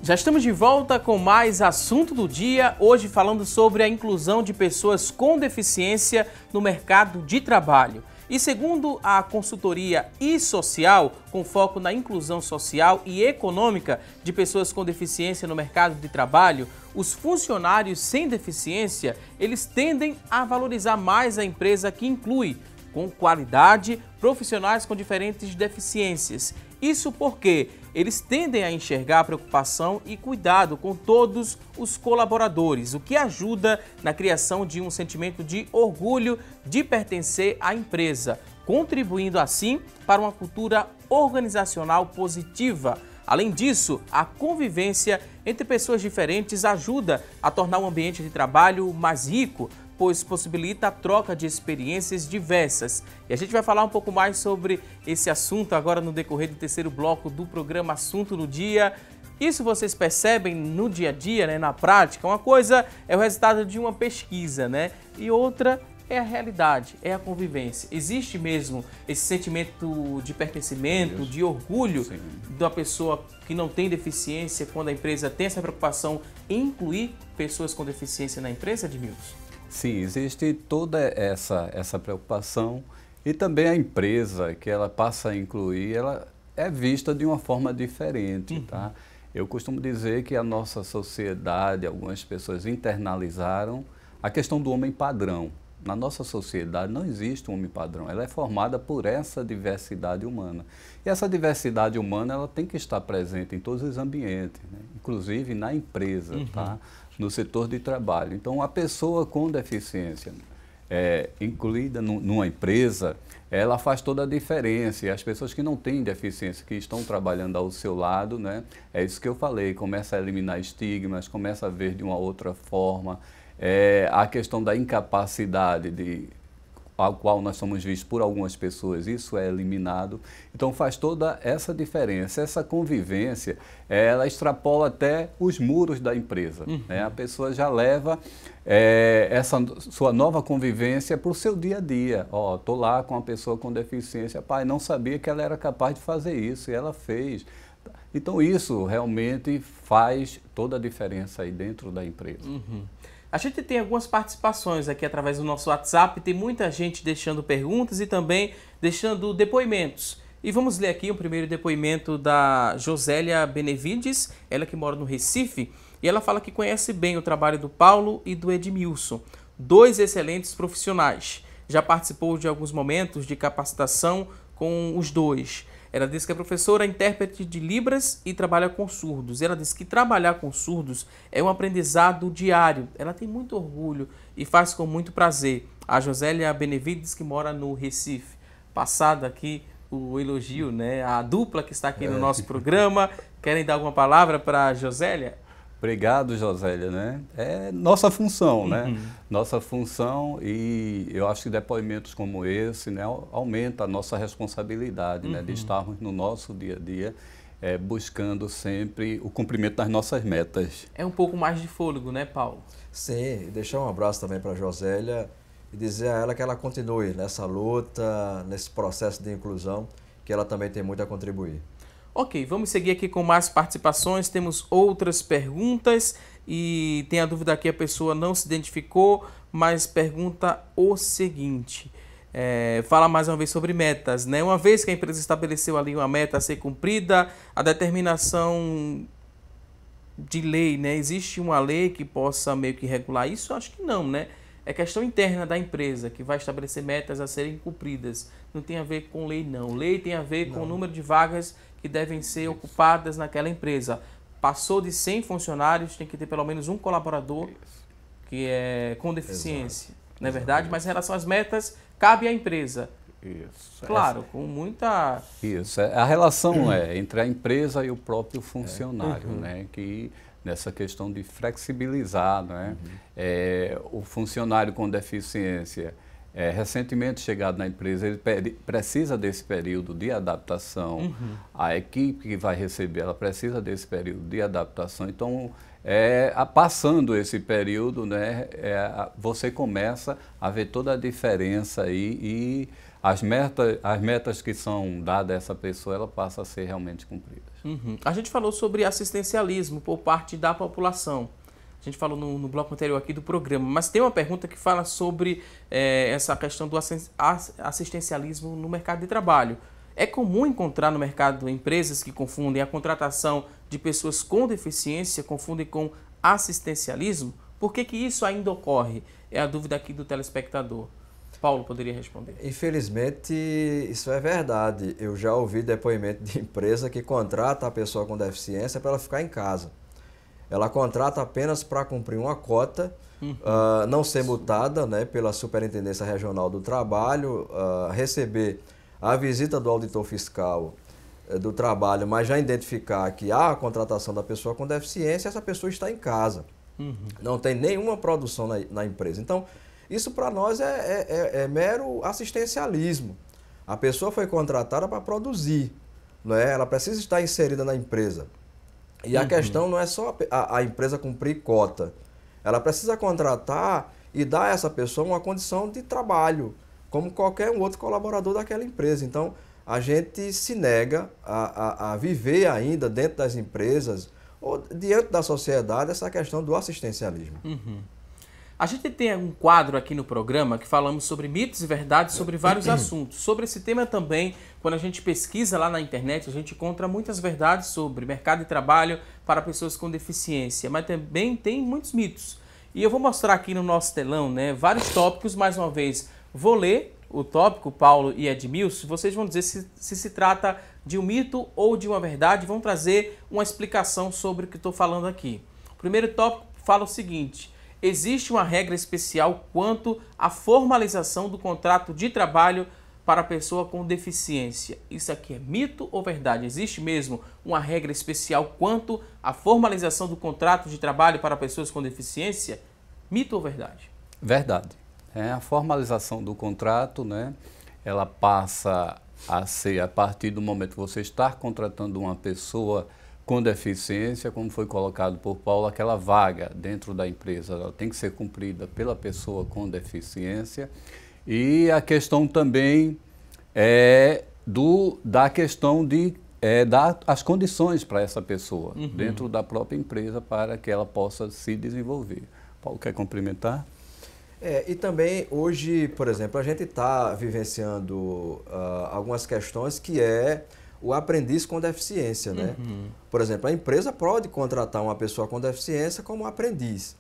Já estamos de volta com mais assunto do dia, hoje falando sobre a inclusão de pessoas com deficiência no mercado de trabalho. E segundo a consultoria e-social, com foco na inclusão social e econômica de pessoas com deficiência no mercado de trabalho, os funcionários sem deficiência, eles tendem a valorizar mais a empresa que inclui, com qualidade, profissionais com diferentes deficiências. Isso porque eles tendem a enxergar a preocupação e cuidado com todos os colaboradores, o que ajuda na criação de um sentimento de orgulho de pertencer à empresa, contribuindo assim para uma cultura organizacional positiva. Além disso, a convivência entre pessoas diferentes ajuda a tornar o ambiente de trabalho mais rico, pois possibilita a troca de experiências diversas. E a gente vai falar um pouco mais sobre esse assunto agora no decorrer do terceiro bloco do programa Assunto do Dia. Isso vocês percebem no dia a dia, né, na prática. Uma coisa é o resultado de uma pesquisa, né? E outra é a realidade, é a convivência. Existe mesmo esse sentimento de pertencimento, de orgulho da pessoa que não tem deficiência quando a empresa tem essa preocupação em incluir pessoas com deficiência na empresa, Edmilson? Sim, existe toda essa preocupação e também a empresa que ela passa a incluir, ela é vista de uma forma diferente, tá? Eu costumo dizer que a nossa sociedade, algumas pessoas internalizaram a questão do homem padrão. Na nossa sociedade não existe um homem padrão, ela é formada por essa diversidade humana. E essa diversidade humana ela tem que estar presente em todos os ambientes, né? Inclusive na empresa, tá? No setor de trabalho. Então, a pessoa com deficiência incluída numa empresa, ela faz toda a diferença. E as pessoas que não têm deficiência, que estão trabalhando ao seu lado, né? É isso que eu falei, começa a eliminar estigmas, começa a ver de uma outra forma. A questão da incapacidade ao qual nós somos vistos por algumas pessoas, isso é eliminado. Então faz toda essa diferença, essa convivência, ela extrapola até os muros da empresa. Né? A pessoa já leva essa sua nova convivência para o seu dia a dia. Ó, tô lá com uma pessoa com deficiência, pai, não sabia que ela era capaz de fazer isso e ela fez. Então isso realmente faz toda a diferença aí dentro da empresa. A gente tem algumas participações aqui através do nosso WhatsApp, tem muita gente deixando perguntas e também deixando depoimentos. E vamos ler aqui o primeiro depoimento da Josélia Benevides, ela que mora no Recife, e ela fala que conhece bem o trabalho do Paulo e do Edmilson, dois excelentes profissionais. Já participou de alguns momentos de capacitação com os dois. Ela diz que é professora, intérprete de Libras e trabalha com surdos. Ela diz que trabalhar com surdos é um aprendizado diário. Ela tem muito orgulho e faz com muito prazer. A Josélia Benevides, que mora no Recife. Passado aqui o elogio, né? A dupla que está aqui no nosso programa. Querem dar alguma palavra para a Josélia? Obrigado, Josélia, né? É nossa função, né? Nossa função, e eu acho que depoimentos como esse, né, aumenta a nossa responsabilidade, né, de estarmos no nosso dia a dia buscando sempre o cumprimento das nossas metas. É um pouco mais de fôlego, né, Paulo? Sim, e deixar um abraço também para a Josélia e dizer a ela que ela continue nessa luta, nesse processo de inclusão, que ela também tem muito a contribuir. Ok, vamos seguir aqui com mais participações, temos outras perguntas e tem a dúvida aqui, a pessoa não se identificou, mas pergunta o seguinte, fala mais uma vez sobre metas, né? Uma vez que a empresa estabeleceu ali uma meta a ser cumprida, a determinação de lei, né? Existe uma lei que possa meio que regular isso? Acho que não, né? É questão interna da empresa que vai estabelecer metas a serem cumpridas. Não tem a ver com lei, não. Lei tem a ver com o número de vagas que devem ser ocupadas naquela empresa. Passou de 100 funcionários, tem que ter pelo menos um colaborador que é com deficiência. Não é verdade? Mas em relação às metas, cabe à empresa. Isso. Claro, com muita... Isso. A relação entre a empresa e o próprio funcionário, né? Que nessa questão de flexibilizar, né? O funcionário com deficiência, recentemente chegado na empresa, ele precisa desse período de adaptação. A equipe que vai receber, ela precisa desse período de adaptação. Então, passando esse período, né, você começa a ver toda a diferença aí e as metas que são dadas a essa pessoa, ela passa a ser realmente cumpridas. A gente falou sobre assistencialismo por parte da população. A gente falou no bloco anterior aqui do programa, mas tem uma pergunta que fala sobre essa questão do assistencialismo no mercado de trabalho. É comum encontrar no mercado empresas que confundem a contratação de pessoas com deficiência, confundem com assistencialismo? Por que isso ainda ocorre? É a dúvida aqui do telespectador. Paulo poderia responder. Infelizmente, isso é verdade. Eu já ouvi depoimento de empresa que contrata a pessoa com deficiência para ela ficar em casa. Ela contrata apenas para cumprir uma cota, não ser multada, né, pela Superintendência Regional do Trabalho, receber a visita do auditor fiscal do trabalho, mas já identificar que há a contratação da pessoa com deficiência, essa pessoa está em casa. Não tem nenhuma produção na empresa. Então, Isso para nós é mero assistencialismo. A pessoa foi contratada para produzir, não é? Ela precisa estar inserida na empresa. E a questão não é só a empresa cumprir cota. Ela precisa contratar e dar a essa pessoa uma condição de trabalho, como qualquer um outro colaborador daquela empresa. Então, a gente se nega a viver ainda dentro das empresas ou diante da sociedade essa questão do assistencialismo. A gente tem um quadro aqui no programa que falamos sobre mitos e verdades sobre vários assuntos. Sobre esse tema também, quando a gente pesquisa lá na internet, a gente encontra muitas verdades sobre mercado de trabalho para pessoas com deficiência, mas também tem muitos mitos. E eu vou mostrar aqui no nosso telão, né, vários tópicos. Mais uma vez, vou ler o tópico, Paulo e Edmilson. Vocês vão dizer se trata de um mito ou de uma verdade. Vão trazer uma explicação sobre o que estou falando aqui. O primeiro tópico fala o seguinte: existe uma regra especial quanto à formalização do contrato de trabalho para a pessoa com deficiência. Isso aqui é mito ou verdade? Existe mesmo uma regra especial quanto à formalização do contrato de trabalho para pessoas com deficiência? Mito ou verdade? Verdade. A formalização do contrato, né, ela passa a ser a partir do momento que você está contratando uma pessoa com deficiência, como foi colocado por Paulo, aquela vaga dentro da empresa, ela tem que ser cumprida pela pessoa com deficiência. E a questão também da questão de dar as condições para essa pessoa dentro da própria empresa para que ela possa se desenvolver. Paulo, quer complementar? E também hoje, por exemplo, a gente está vivenciando algumas questões que é o aprendiz com deficiência, né? Por exemplo, a empresa pode contratar uma pessoa com deficiência como aprendiz.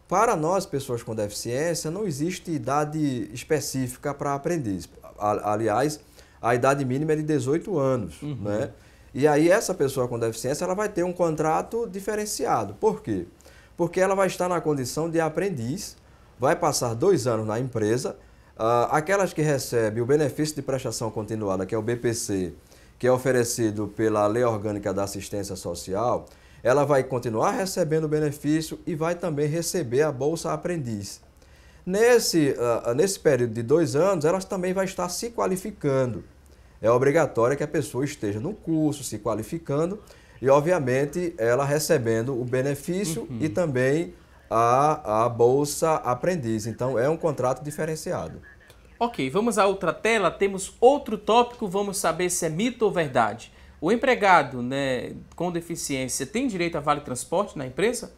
Para nós, pessoas com deficiência, não existe idade específica para aprendiz. Aliás, a idade mínima é de 18 anos, né? E aí essa pessoa com deficiência, ela vai ter um contrato diferenciado. Por quê? Porque ela vai estar na condição de aprendiz, vai passar 2 anos na empresa. Aquelas que recebem o benefício de prestação continuada, que é o BPC, que é oferecido pela Lei Orgânica da Assistência Social, ela vai continuar recebendo o benefício e vai também receber a Bolsa Aprendiz. Nesse período de 2 anos, ela também vai estar se qualificando. É obrigatório que a pessoa esteja no curso, se qualificando e, obviamente, ela recebendo o benefício e também a Bolsa Aprendiz. Então, é um contrato diferenciado. Ok, vamos à outra tela, temos outro tópico, vamos saber se é mito ou verdade. O empregado, né, com deficiência tem direito a vale transporte na empresa?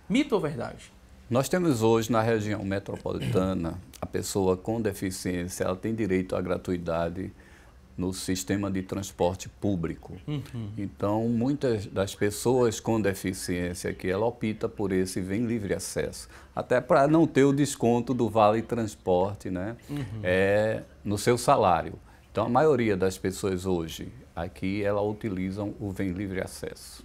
Mito ou verdade? Nós temos hoje na região metropolitana, a pessoa com deficiência, ela tem direito à gratuidade no sistema de transporte público. Então, muitas das pessoas com deficiência aqui, ela opta por esse Vem Livre Acesso, até para não ter o desconto do Vale Transporte, né, no seu salário. Então, a maioria das pessoas hoje aqui, ela utilizam o Vem Livre Acesso.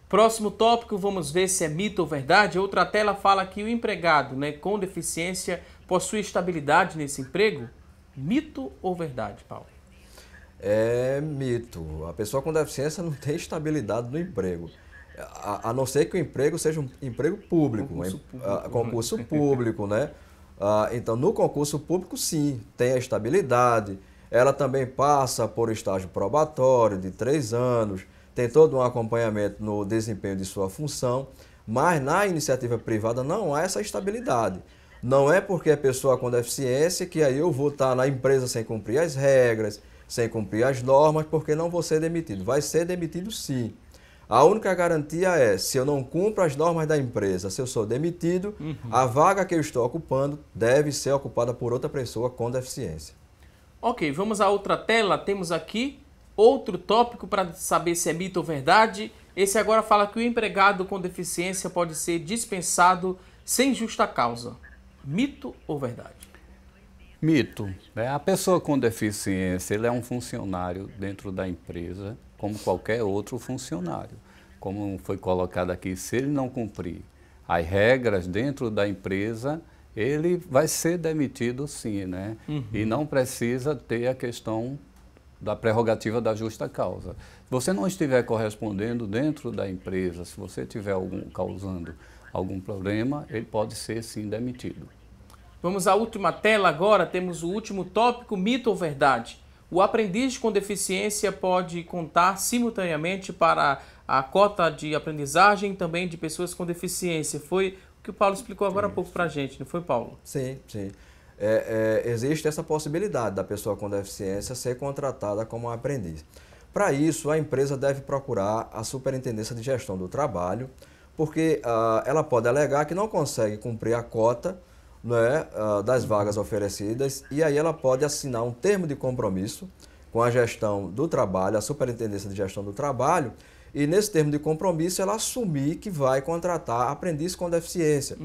Próximo tópico, vamos ver se é mito ou verdade. Outra tela fala que o empregado, né, com deficiência possui estabilidade nesse emprego. Mito ou verdade, Paulo? É mito. A pessoa com deficiência não tem estabilidade no emprego. A não ser que o emprego seja um emprego público, concurso público, né? Então, no concurso público, sim, tem a estabilidade. Ela também passa por estágio probatório de 3 anos, tem todo um acompanhamento no desempenho de sua função, mas na iniciativa privada não há essa estabilidade. Não é porque é pessoa com deficiência que aí eu vou estar na empresa sem cumprir as regras, sem cumprir as normas, porque não vou ser demitido. Vai ser demitido sim. A única garantia é, se eu não cumpro as normas da empresa, se eu sou demitido, a vaga que eu estou ocupando deve ser ocupada por outra pessoa com deficiência. Ok, vamos à outra tela. Temos aqui outro tópico para saber se é mito ou verdade. Esse agora fala que o empregado com deficiência pode ser dispensado sem justa causa. Mito ou verdade? Mito. A pessoa com deficiência, ele é um funcionário dentro da empresa, como qualquer outro funcionário. Como foi colocado aqui, se ele não cumprir as regras dentro da empresa, ele vai ser demitido sim, né? E não precisa ter a questão da prerrogativa da justa causa. Se você não estiver correspondendo dentro da empresa, se você estiver causando algum problema, ele pode ser sim demitido. Vamos à última tela agora, temos o último tópico, mito ou verdade. O aprendiz com deficiência pode contar simultaneamente para a cota de aprendizagem também de pessoas com deficiência. Foi o que o Paulo explicou agora há pouco para a gente, não foi, Paulo? Sim, sim. Existe essa possibilidade da pessoa com deficiência ser contratada como aprendiz. Para isso, a empresa deve procurar a Superintendência de Gestão do Trabalho, porque ela pode alegar que não consegue cumprir a cota, né, das vagas oferecidas, e aí ela pode assinar um termo de compromisso com a gestão do trabalho, a Superintendência de Gestão do Trabalho, e nesse termo de compromisso ela assumir que vai contratar aprendiz com deficiência.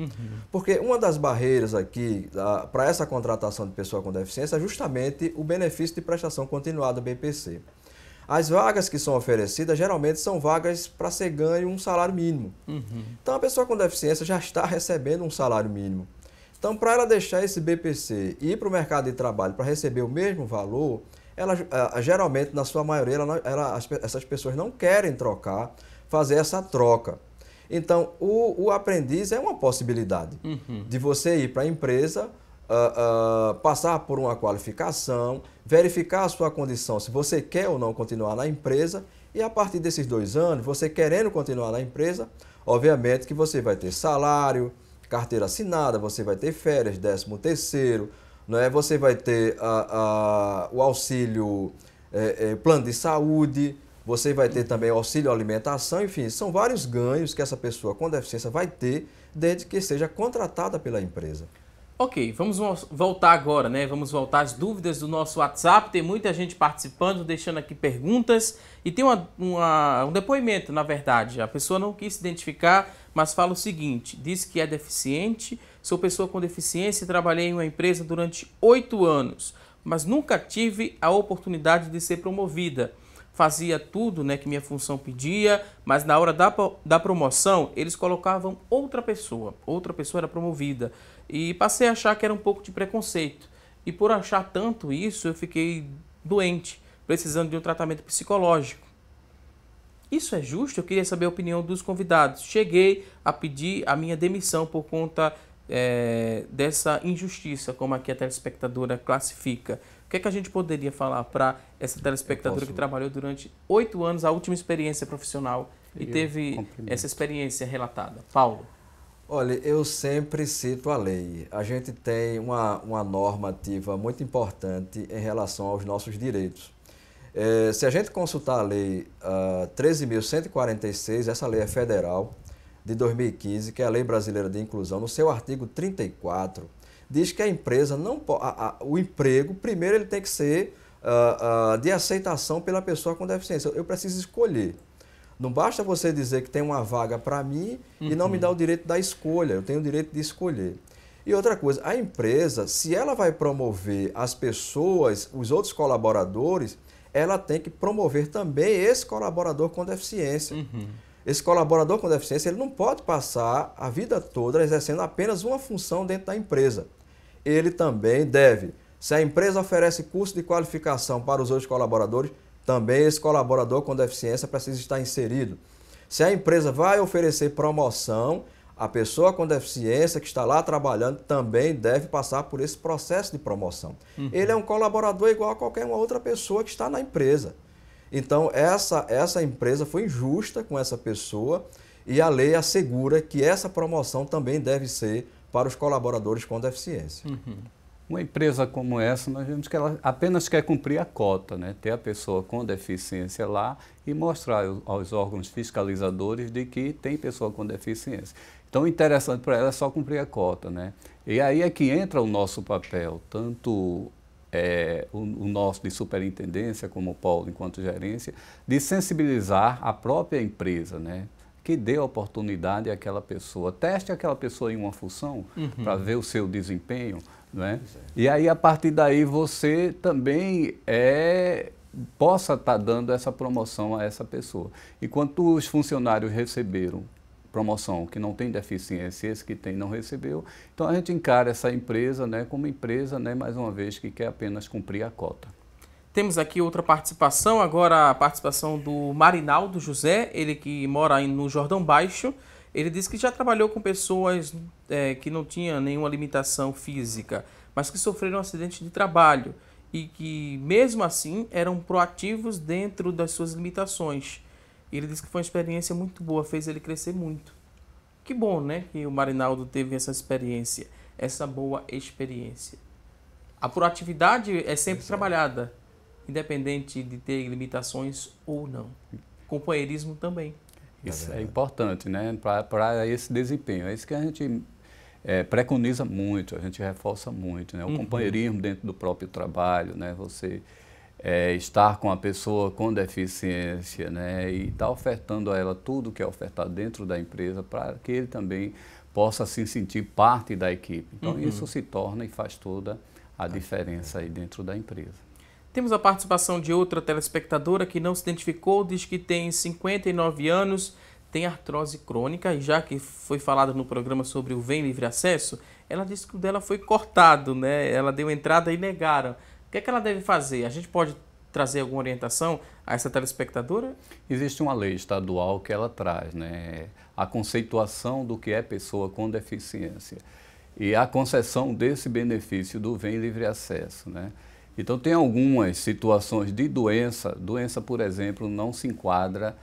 Porque uma das barreiras aqui para essa contratação de pessoa com deficiência é justamente o benefício de prestação continuada do BPC. As vagas que são oferecidas geralmente são vagas para ser ganho um salário mínimo. Então a pessoa com deficiência já está recebendo um salário mínimo. Então, para ela deixar esse BPC e ir para o mercado de trabalho para receber o mesmo valor, ela geralmente, na sua maioria, essas pessoas não querem trocar, fazer essa troca. Então, o aprendiz é uma possibilidade de você ir para a empresa, passar por uma qualificação, verificar a sua condição, se você quer ou não continuar na empresa, e a partir desses 2 anos, você querendo continuar na empresa, obviamente que você vai ter salário, carteira assinada, você vai ter férias, 13º, né? Você vai ter o auxílio, plano de saúde, você vai ter também o auxílio alimentação, enfim, são vários ganhos que essa pessoa com deficiência vai ter desde que seja contratada pela empresa. Ok, vamos voltar agora, né? Vamos voltar às dúvidas do nosso WhatsApp. Tem muita gente participando, deixando aqui perguntas. E tem um depoimento, na verdade. A pessoa não quis se identificar, mas fala o seguinte. Diz que é deficiente, sou pessoa com deficiência e trabalhei em uma empresa durante 8 anos, mas nunca tive a oportunidade de ser promovida. Fazia tudo, né, que minha função pedia, mas na hora da promoção, eles colocavam outra pessoa era promovida. E passei a achar que era um pouco de preconceito. E por achar tanto isso, eu fiquei doente, precisando de um tratamento psicológico. Isso é justo? Eu queria saber a opinião dos convidados. Cheguei a pedir a minha demissão por conta dessa injustiça, como aqui a telespectadora classifica. O que é que a gente poderia falar para essa telespectadora que trabalhou durante 8 anos, a última experiência profissional, e teve essa experiência relatada? Paulo. Olha, eu sempre cito a lei. A gente tem uma normativa muito importante em relação aos nossos direitos. Se a gente consultar a lei 13.146, essa lei é federal, de 2015, que é a Lei Brasileira de Inclusão, no seu artigo 34, diz que a empresa não pode... o emprego, primeiro, ele tem que ser de aceitação pela pessoa com deficiência. Eu preciso escolher. Não basta você dizer que tem uma vaga para mim e não me dá o direito da escolha. Eu tenho o direito de escolher. E outra coisa, a empresa, se ela vai promover as pessoas, os outros colaboradores, ela tem que promover também esse colaborador com deficiência. Esse colaborador com deficiência, ele não pode passar a vida toda exercendo apenas uma função dentro da empresa. Ele também deve, se a empresa oferece curso de qualificação para os outros colaboradores, também esse colaborador com deficiência precisa estar inserido. Se a empresa vai oferecer promoção, a pessoa com deficiência que está lá trabalhando também deve passar por esse processo de promoção. Ele é um colaborador igual a qualquer uma outra pessoa que está na empresa. Então, essa empresa foi injusta com essa pessoa e a lei assegura que essa promoção também deve ser para os colaboradores com deficiência. Uma empresa como essa, nós vemos que ela apenas quer cumprir a cota, né? Ter a pessoa com deficiência lá e mostrar aos órgãos fiscalizadores de que tem pessoa com deficiência. Então, o interessante para ela é só cumprir a cota, né? E aí é que entra o nosso papel, tanto o nosso de superintendência, como o Paulo enquanto gerência, de sensibilizar a própria empresa, né? Que dê oportunidade àquela pessoa, teste aquela pessoa em uma função para ver o seu desempenho, né? E aí, a partir daí, você também possa estar dando essa promoção a essa pessoa. E quando os funcionários receberam promoção que não tem deficiência, esse que tem não recebeu, então a gente encara essa empresa, né, como empresa, né, mais uma vez, que quer apenas cumprir a cota. Temos aqui outra participação, agora a participação do Marinaldo José, ele que mora aí no Jordão Baixo. Ele disse que já trabalhou com pessoas que não tinham nenhuma limitação física, mas que sofreram um acidente de trabalho e que, mesmo assim, eram proativos dentro das suas limitações. Ele disse que foi uma experiência muito boa, fez ele crescer muito. Que bom, né, que o Marinaldo teve essa experiência, essa boa experiência. A proatividade é sempre trabalhada, independente de ter limitações ou não. Companheirismo também. Isso é importante, né, para esse desempenho. É isso que a gente preconiza muito, a gente reforça muito, né, o companheirismo dentro do próprio trabalho, né, você estar com a pessoa com deficiência, né, e estar ofertando a ela tudo que é ofertado dentro da empresa para que ele também possa se sentir parte da equipe. Então isso se torna e faz toda a diferença aí dentro da empresa. Temos a participação de outra telespectadora que não se identificou, diz que tem 59 anos, tem artrose crônica, e já que foi falado no programa sobre o Vem Livre Acesso, ela disse que o dela foi cortado, né? Ela deu entrada e negaram. O que é que ela deve fazer? A gente pode trazer alguma orientação a essa telespectadora? Existe uma lei estadual que ela traz, né, a conceituação do que é pessoa com deficiência e a concessão desse benefício do Vem Livre Acesso, né? Então, tem algumas situações de doença, por exemplo, não se enquadra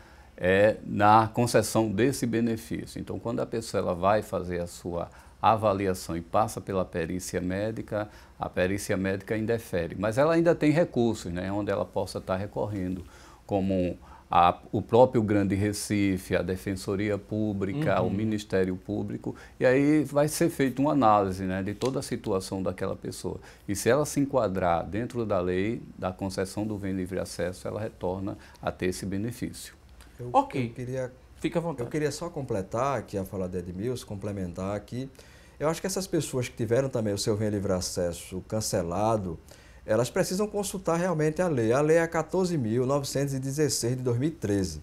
na concessão desse benefício. Então, quando a pessoa ela vai fazer a sua avaliação e passa pela perícia médica, a perícia médica indefere, mas ela ainda tem recursos, né, onde ela possa estar recorrendo, como o próprio Grande Recife, a Defensoria Pública, o Ministério Público, e aí vai ser feita uma análise, né, de toda a situação daquela pessoa. E se ela se enquadrar dentro da lei da concessão do Vem Livre Acesso, ela retorna a ter esse benefício. Fica à vontade. Eu queria só completar aqui a fala de Edmilson, complementar aqui. Eu acho que essas pessoas que tiveram também o seu Vem Livre Acesso cancelado, elas precisam consultar realmente a lei. A lei é 14.916 de 2013.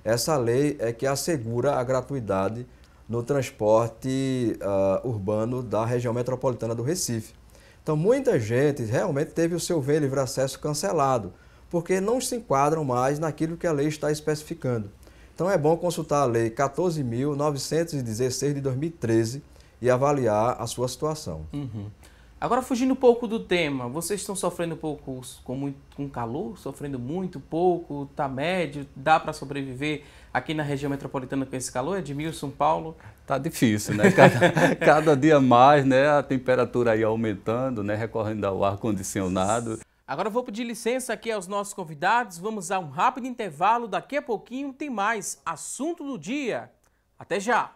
Essa lei é que assegura a gratuidade no transporte urbano da região metropolitana do Recife. Então, muita gente realmente teve o seu Vem Livre Acesso cancelado, porque não se enquadram mais naquilo que a lei está especificando. Então, é bom consultar a lei 14.916 de 2013 e avaliar a sua situação. Agora, fugindo um pouco do tema, vocês estão sofrendo um pouco com calor? Sofrendo muito, pouco? Está médio? Dá para sobreviver aqui na região metropolitana com esse calor? Edmilson, Paulo? Está difícil, né? Cada dia mais, né? A temperatura aí aumentando, né? Recorrendo ao ar-condicionado. Agora eu vou pedir licença aqui aos nossos convidados. Vamos a um rápido intervalo. Daqui a pouquinho tem mais assunto do dia. Até já!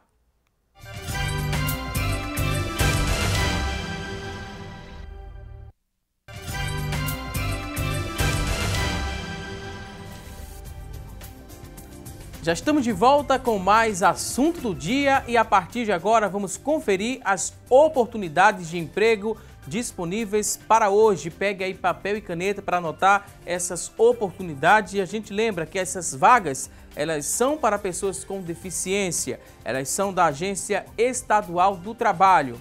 Já estamos de volta com mais assunto do dia e a partir de agora vamos conferir as oportunidades de emprego disponíveis para hoje. Pegue aí papel e caneta para anotar essas oportunidades e a gente lembra que essas vagas, elas são para pessoas com deficiência, elas são da Agência Estadual do Trabalho.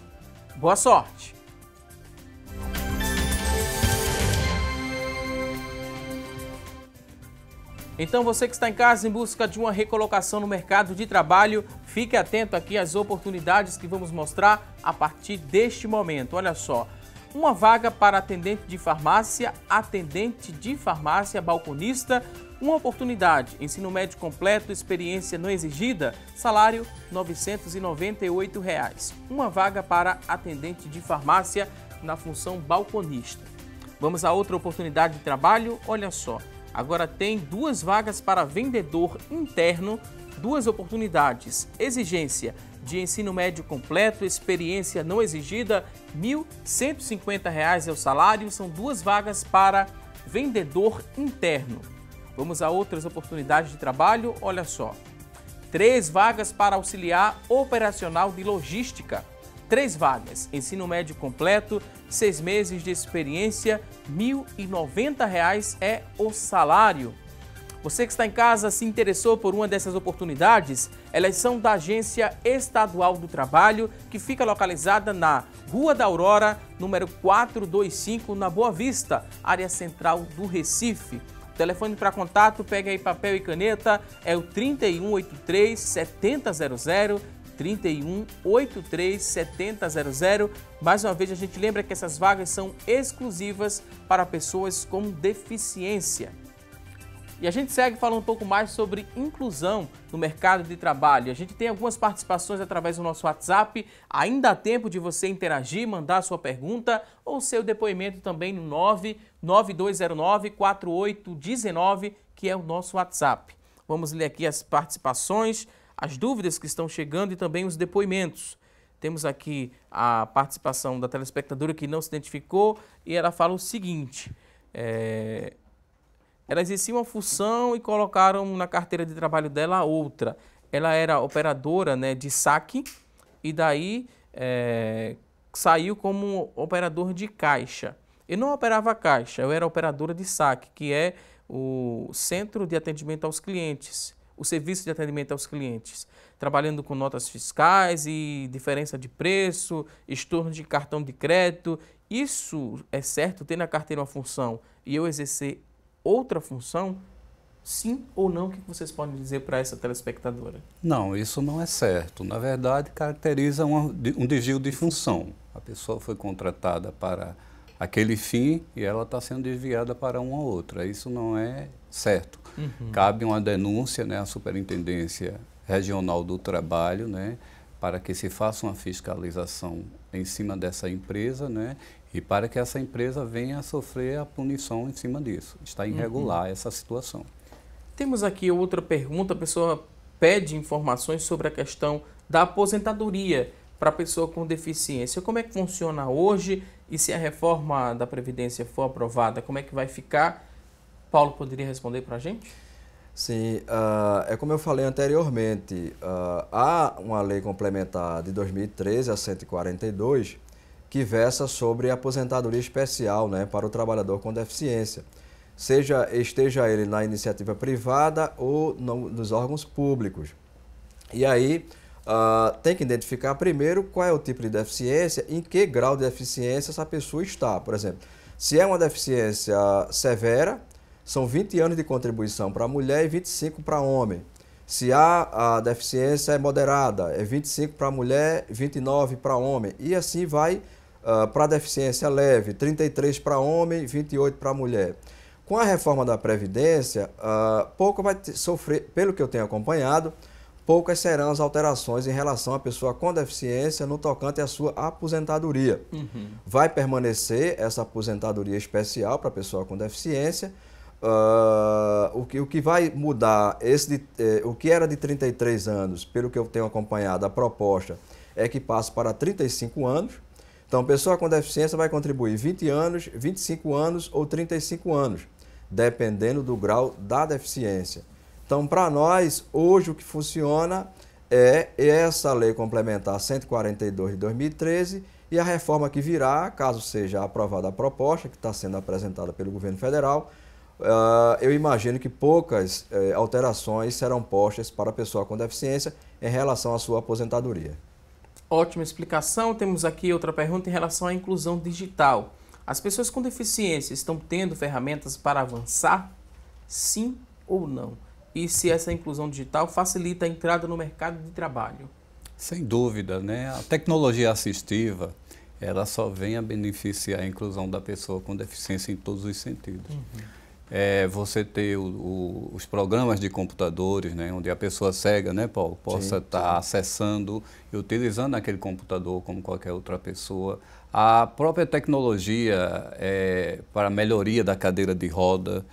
Boa sorte! Então você que está em casa em busca de uma recolocação no mercado de trabalho, fique atento aqui às oportunidades que vamos mostrar a partir deste momento. Olha só, uma vaga para atendente de farmácia balconista, uma oportunidade, ensino médio completo, experiência não exigida, salário R$ 998. Uma vaga para atendente de farmácia na função balconista. Vamos a outra oportunidade de trabalho, olha só. Agora tem 2 vagas para vendedor interno, 2 oportunidades. Exigência de ensino médio completo, experiência não exigida, R$ 1.150 é o salário. São 2 vagas para vendedor interno. Vamos a outras oportunidades de trabalho, olha só. 3 vagas para auxiliar operacional de logística. 3 vagas, ensino médio completo, 6 meses de experiência, R$ 1.090 é o salário. Você que está em casa se interessou por uma dessas oportunidades? Elas são da Agência Estadual do Trabalho, que fica localizada na Rua da Aurora, número 425, na Boa Vista, área central do Recife. telefone para contato, pega aí papel e caneta, é o 3183-7000, 3183-7000. Mais uma vez, a gente lembra que essas vagas são exclusivas para pessoas com deficiência. E a gente segue falando um pouco mais sobre inclusão no mercado de trabalho. A gente tem algumas participações através do nosso WhatsApp. Ainda há tempo de você interagir, mandar sua pergunta ou seu depoimento também no 99209-4819, que é o nosso WhatsApp. Vamos ler aqui as participações, as dúvidas que estão chegando e também os depoimentos. Temos aqui a participação da telespectadora que não se identificou e ela fala o seguinte... Ela existia uma função e colocaram na carteira de trabalho dela outra. Ela era operadora, né, de saque e daí saiu como operador de caixa. Eu não operava caixa, eu era operadora de saque, que é o centro de atendimento aos clientes, o serviço de atendimento aos clientes, trabalhando com notas fiscais e diferença de preço, estorno de cartão de crédito. Isso é certo, ter na carteira uma função e eu exercer outra função, sim ou não? O que vocês podem dizer para essa telespectadora? Não, isso não é certo. Na verdade, caracteriza um desvio de função. A pessoa foi contratada para aquele fim e ela está sendo desviada para uma outra. Isso não é certo. Cabe uma denúncia, né, à Superintendência Regional do Trabalho, né, para que se faça uma fiscalização em cima dessa empresa, né, e para que essa empresa venha a sofrer a punição em cima disso. Está irregular essa situação. Temos aqui outra pergunta, a pessoa pede informações sobre a questão da aposentadoria para a pessoa com deficiência. Como é que funciona hoje e se a reforma da Previdência for aprovada, como é que vai ficar? Paulo poderia responder para a gente? Sim, é como eu falei anteriormente, há uma lei complementar de 2013, a 142, que versa sobre a aposentadoria especial, né, para o trabalhador com deficiência, esteja ele na iniciativa privada ou nos órgãos públicos. E aí tem que identificar primeiro qual é o tipo de deficiência, em que grau de deficiência essa pessoa está. Por exemplo, se é uma deficiência severa, são 20 anos de contribuição para a mulher e 25 para homem. Se a deficiência é moderada, é 25 para a mulher, 29 para homem. E assim vai para a deficiência leve, 33 para homem, 28 para mulher. Com a reforma da Previdência, pouco vai sofrer, pelo que eu tenho acompanhado, poucas serão as alterações em relação à pessoa com deficiência no tocante à sua aposentadoria. Vai permanecer essa aposentadoria especial para a pessoa com deficiência. O que vai mudar, o que era de 33 anos, pelo que eu tenho acompanhado, a proposta é que passe para 35 anos. Então, a pessoa com deficiência vai contribuir 20 anos, 25 anos ou 35 anos, dependendo do grau da deficiência. Então, para nós, hoje o que funciona é essa lei complementar 142 de 2013 e a reforma que virá, caso seja aprovada a proposta que está sendo apresentada pelo governo federal. Eu imagino que poucas alterações serão postas para a pessoa com deficiência em relação à sua aposentadoria. Ótima explicação. Temos aqui outra pergunta em relação à inclusão digital. As pessoas com deficiência estão tendo ferramentas para avançar? Sim ou não? E se essa inclusão digital facilita a entrada no mercado de trabalho? Sem dúvida, né? A tecnologia assistiva, ela só vem a beneficiar a inclusão da pessoa com deficiência em todos os sentidos. Você ter os programas de computadores, né, onde a pessoa cega, né, Paulo, possa estar acessando e utilizando aquele computador como qualquer outra pessoa. A própria tecnologia para a melhoria da cadeira de roda,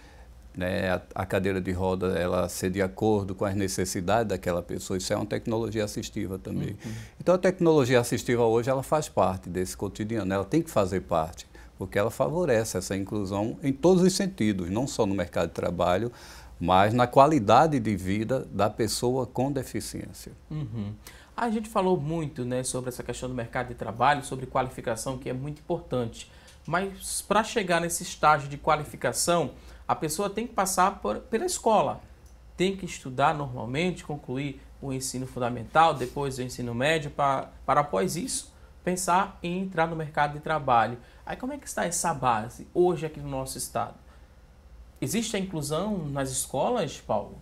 né, a cadeira de roda ela ser de acordo com as necessidades daquela pessoa, isso é uma tecnologia assistiva também. Então a tecnologia assistiva hoje ela faz parte desse cotidiano, ela tem que fazer parte, porque ela favorece essa inclusão em todos os sentidos, não só no mercado de trabalho, mas na qualidade de vida da pessoa com deficiência. A gente falou muito, né, sobre essa questão do mercado de trabalho, sobre qualificação, que é muito importante. Mas para chegar nesse estágio de qualificação, a pessoa tem que passar pela escola. Tem que estudar normalmente, concluir o ensino fundamental, depois o ensino médio, para após isso pensar em entrar no mercado de trabalho. Aí como é que está essa base hoje aqui no nosso estado? Existe a inclusão nas escolas, Paulo?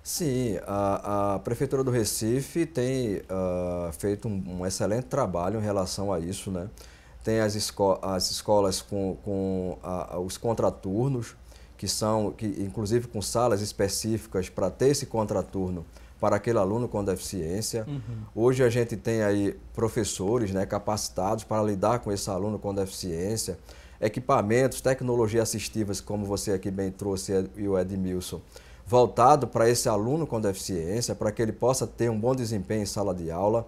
Sim, a Prefeitura do Recife tem feito um excelente trabalho em relação a isso, né? Tem as escolas com os contraturnos, que inclusive com salas específicas para ter esse contraturno para aquele aluno com deficiência. Hoje a gente tem aí professores, né, capacitados para lidar com esse aluno com deficiência, equipamentos, tecnologias assistivas, como você aqui bem trouxe e o Edmilson, voltado para esse aluno com deficiência, para que ele possa ter um bom desempenho em sala de aula.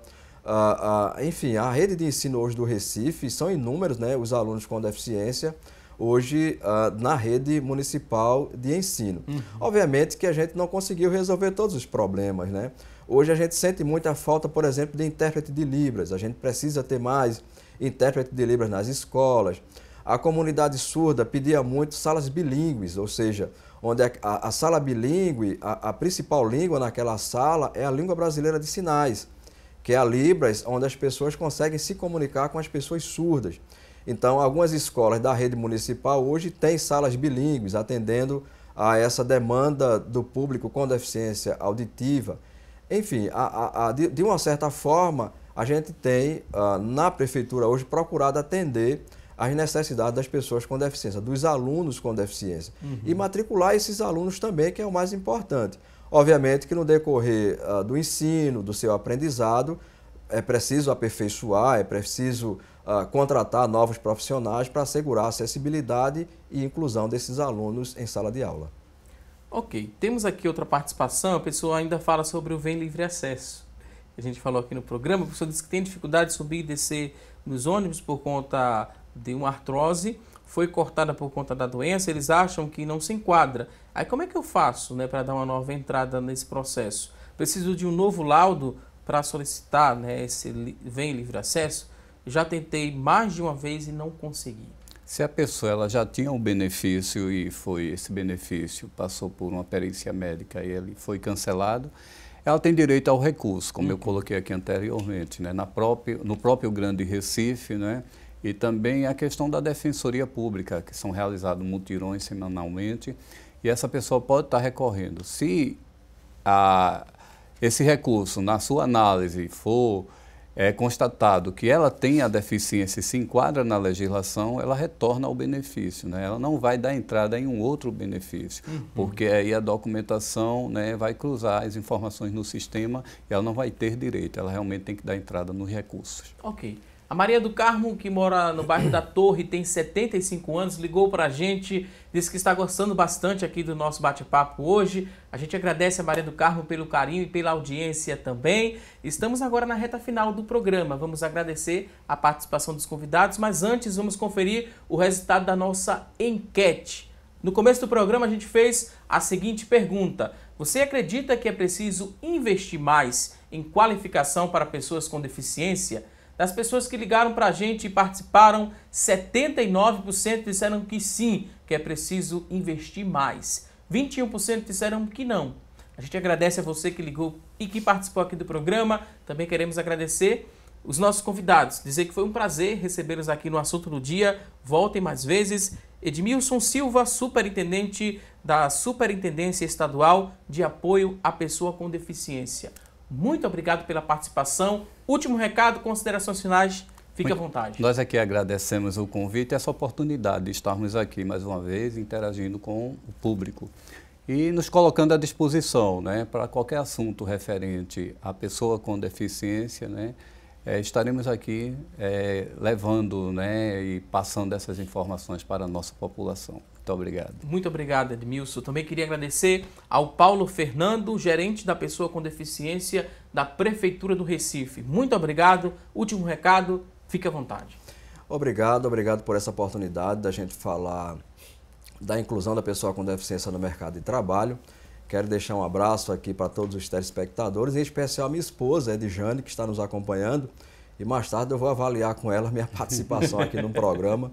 Enfim, a rede de ensino hoje do Recife, são inúmeros, né, os alunos com deficiência hoje na rede municipal de ensino. Obviamente que a gente não conseguiu resolver todos os problemas, né? Hoje a gente sente muita falta, por exemplo, de intérprete de Libras. A gente precisa ter mais intérprete de Libras nas escolas. A comunidade surda pedia muito salas bilíngues, ou seja, onde a sala bilíngue, a principal língua naquela sala é a língua brasileira de sinais, que é a Libras, onde as pessoas conseguem se comunicar com as pessoas surdas. Então, algumas escolas da rede municipal hoje têm salas bilíngues, atendendo a essa demanda do público com deficiência auditiva. Enfim, de uma certa forma, a gente tem, na prefeitura hoje, procurado atender as necessidades das pessoas com deficiência, dos alunos com deficiência. E matricular esses alunos também, que é o mais importante. Obviamente que no decorrer do ensino, do seu aprendizado, é preciso aperfeiçoar, é preciso contratar novos profissionais para assegurar a acessibilidade e inclusão desses alunos em sala de aula. Ok, temos aqui outra participação, a pessoa ainda fala sobre o Vem Livre Acesso. A gente falou aqui no programa, a pessoa disse que tem dificuldade de subir e descer nos ônibus por conta de uma artrose, foi cortada por conta da doença, eles acham que não se enquadra. Aí como é que eu faço, né, para dar uma nova entrada nesse processo? Preciso de um novo laudo para solicitar, né, esse Vem Livre Acesso? Já tentei mais de uma vez e não consegui. Se a pessoa ela já tinha um benefício e esse benefício passou por uma perícia médica e ele foi cancelado, ela tem direito ao recurso, como eu coloquei aqui anteriormente, né, no próprio Grande Recife, né, e também a questão da Defensoria Pública, que são realizados mutirões semanalmente, e essa pessoa pode estar recorrendo. Se esse recurso, na sua análise, for constatado que ela tem a deficiência e se enquadra na legislação, ela retorna ao benefício, né? Ela não vai dar entrada em um outro benefício, porque aí a documentação, né, vai cruzar as informações no sistema e ela não vai ter direito, ela realmente tem que dar entrada nos recursos. Ok. A Maria do Carmo, que mora no bairro da Torre, tem 75 anos, ligou para a gente, disse que está gostando bastante aqui do nosso bate-papo hoje. A gente agradece a Maria do Carmo pelo carinho e pela audiência também. Estamos agora na reta final do programa. Vamos agradecer a participação dos convidados, mas antes vamos conferir o resultado da nossa enquete. No começo do programa a gente fez a seguinte pergunta: você acredita que é preciso investir mais em qualificação para pessoas com deficiência? Das pessoas que ligaram para a gente e participaram, 79% disseram que sim, que é preciso investir mais. 21% disseram que não. A gente agradece a você que ligou e que participou aqui do programa. Também queremos agradecer os nossos convidados, dizer que foi um prazer recebê-los aqui no Assunto do Dia. Voltem mais vezes. Edmilson Silva, superintendente da Superintendência Estadual de Apoio à Pessoa com Deficiência. Muito obrigado pela participação. Último recado, considerações finais, fique à vontade. Nós aqui agradecemos o convite e essa oportunidade de estarmos aqui mais uma vez interagindo com o público e nos colocando à disposição, né, para qualquer assunto referente à pessoa com deficiência, né, estaremos aqui levando, né, e passando essas informações para a nossa população. Muito obrigado. Muito obrigado, Edmilson. Também queria agradecer ao Paulo Fernando, gerente da Pessoa com Deficiência da Prefeitura do Recife. Muito obrigado. Último recado, fique à vontade. Obrigado por essa oportunidade da gente falar da inclusão da pessoa com deficiência no mercado de trabalho. Quero deixar um abraço aqui para todos os telespectadores, em especial a minha esposa, Edjane, que está nos acompanhando. E mais tarde eu vou avaliar com ela minha participação aqui no programa.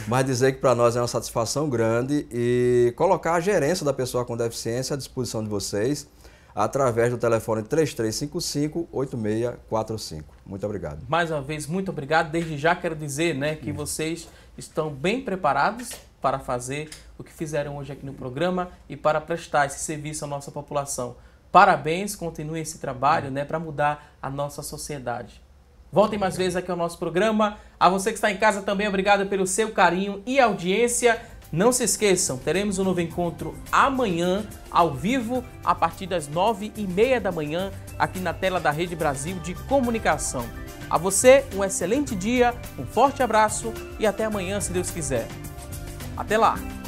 Mas dizer que para nós é uma satisfação grande e colocar a gerência da pessoa com deficiência à disposição de vocês através do telefone 3355-8645. Muito obrigado. Mais uma vez, muito obrigado. Desde já quero dizer, né, que vocês estão bem preparados para fazer o que fizeram hoje aqui no programa e para prestar esse serviço à nossa população. Parabéns, continue esse trabalho, né, para mudar a nossa sociedade. Voltem mais vezes aqui ao nosso programa. A você que está em casa também, obrigado pelo seu carinho e audiência. Não se esqueçam, teremos um novo encontro amanhã, ao vivo, a partir das 9h30 da manhã, aqui na tela da Rede Brasil de Comunicação. A você, um excelente dia, um forte abraço e até amanhã, se Deus quiser. Até lá!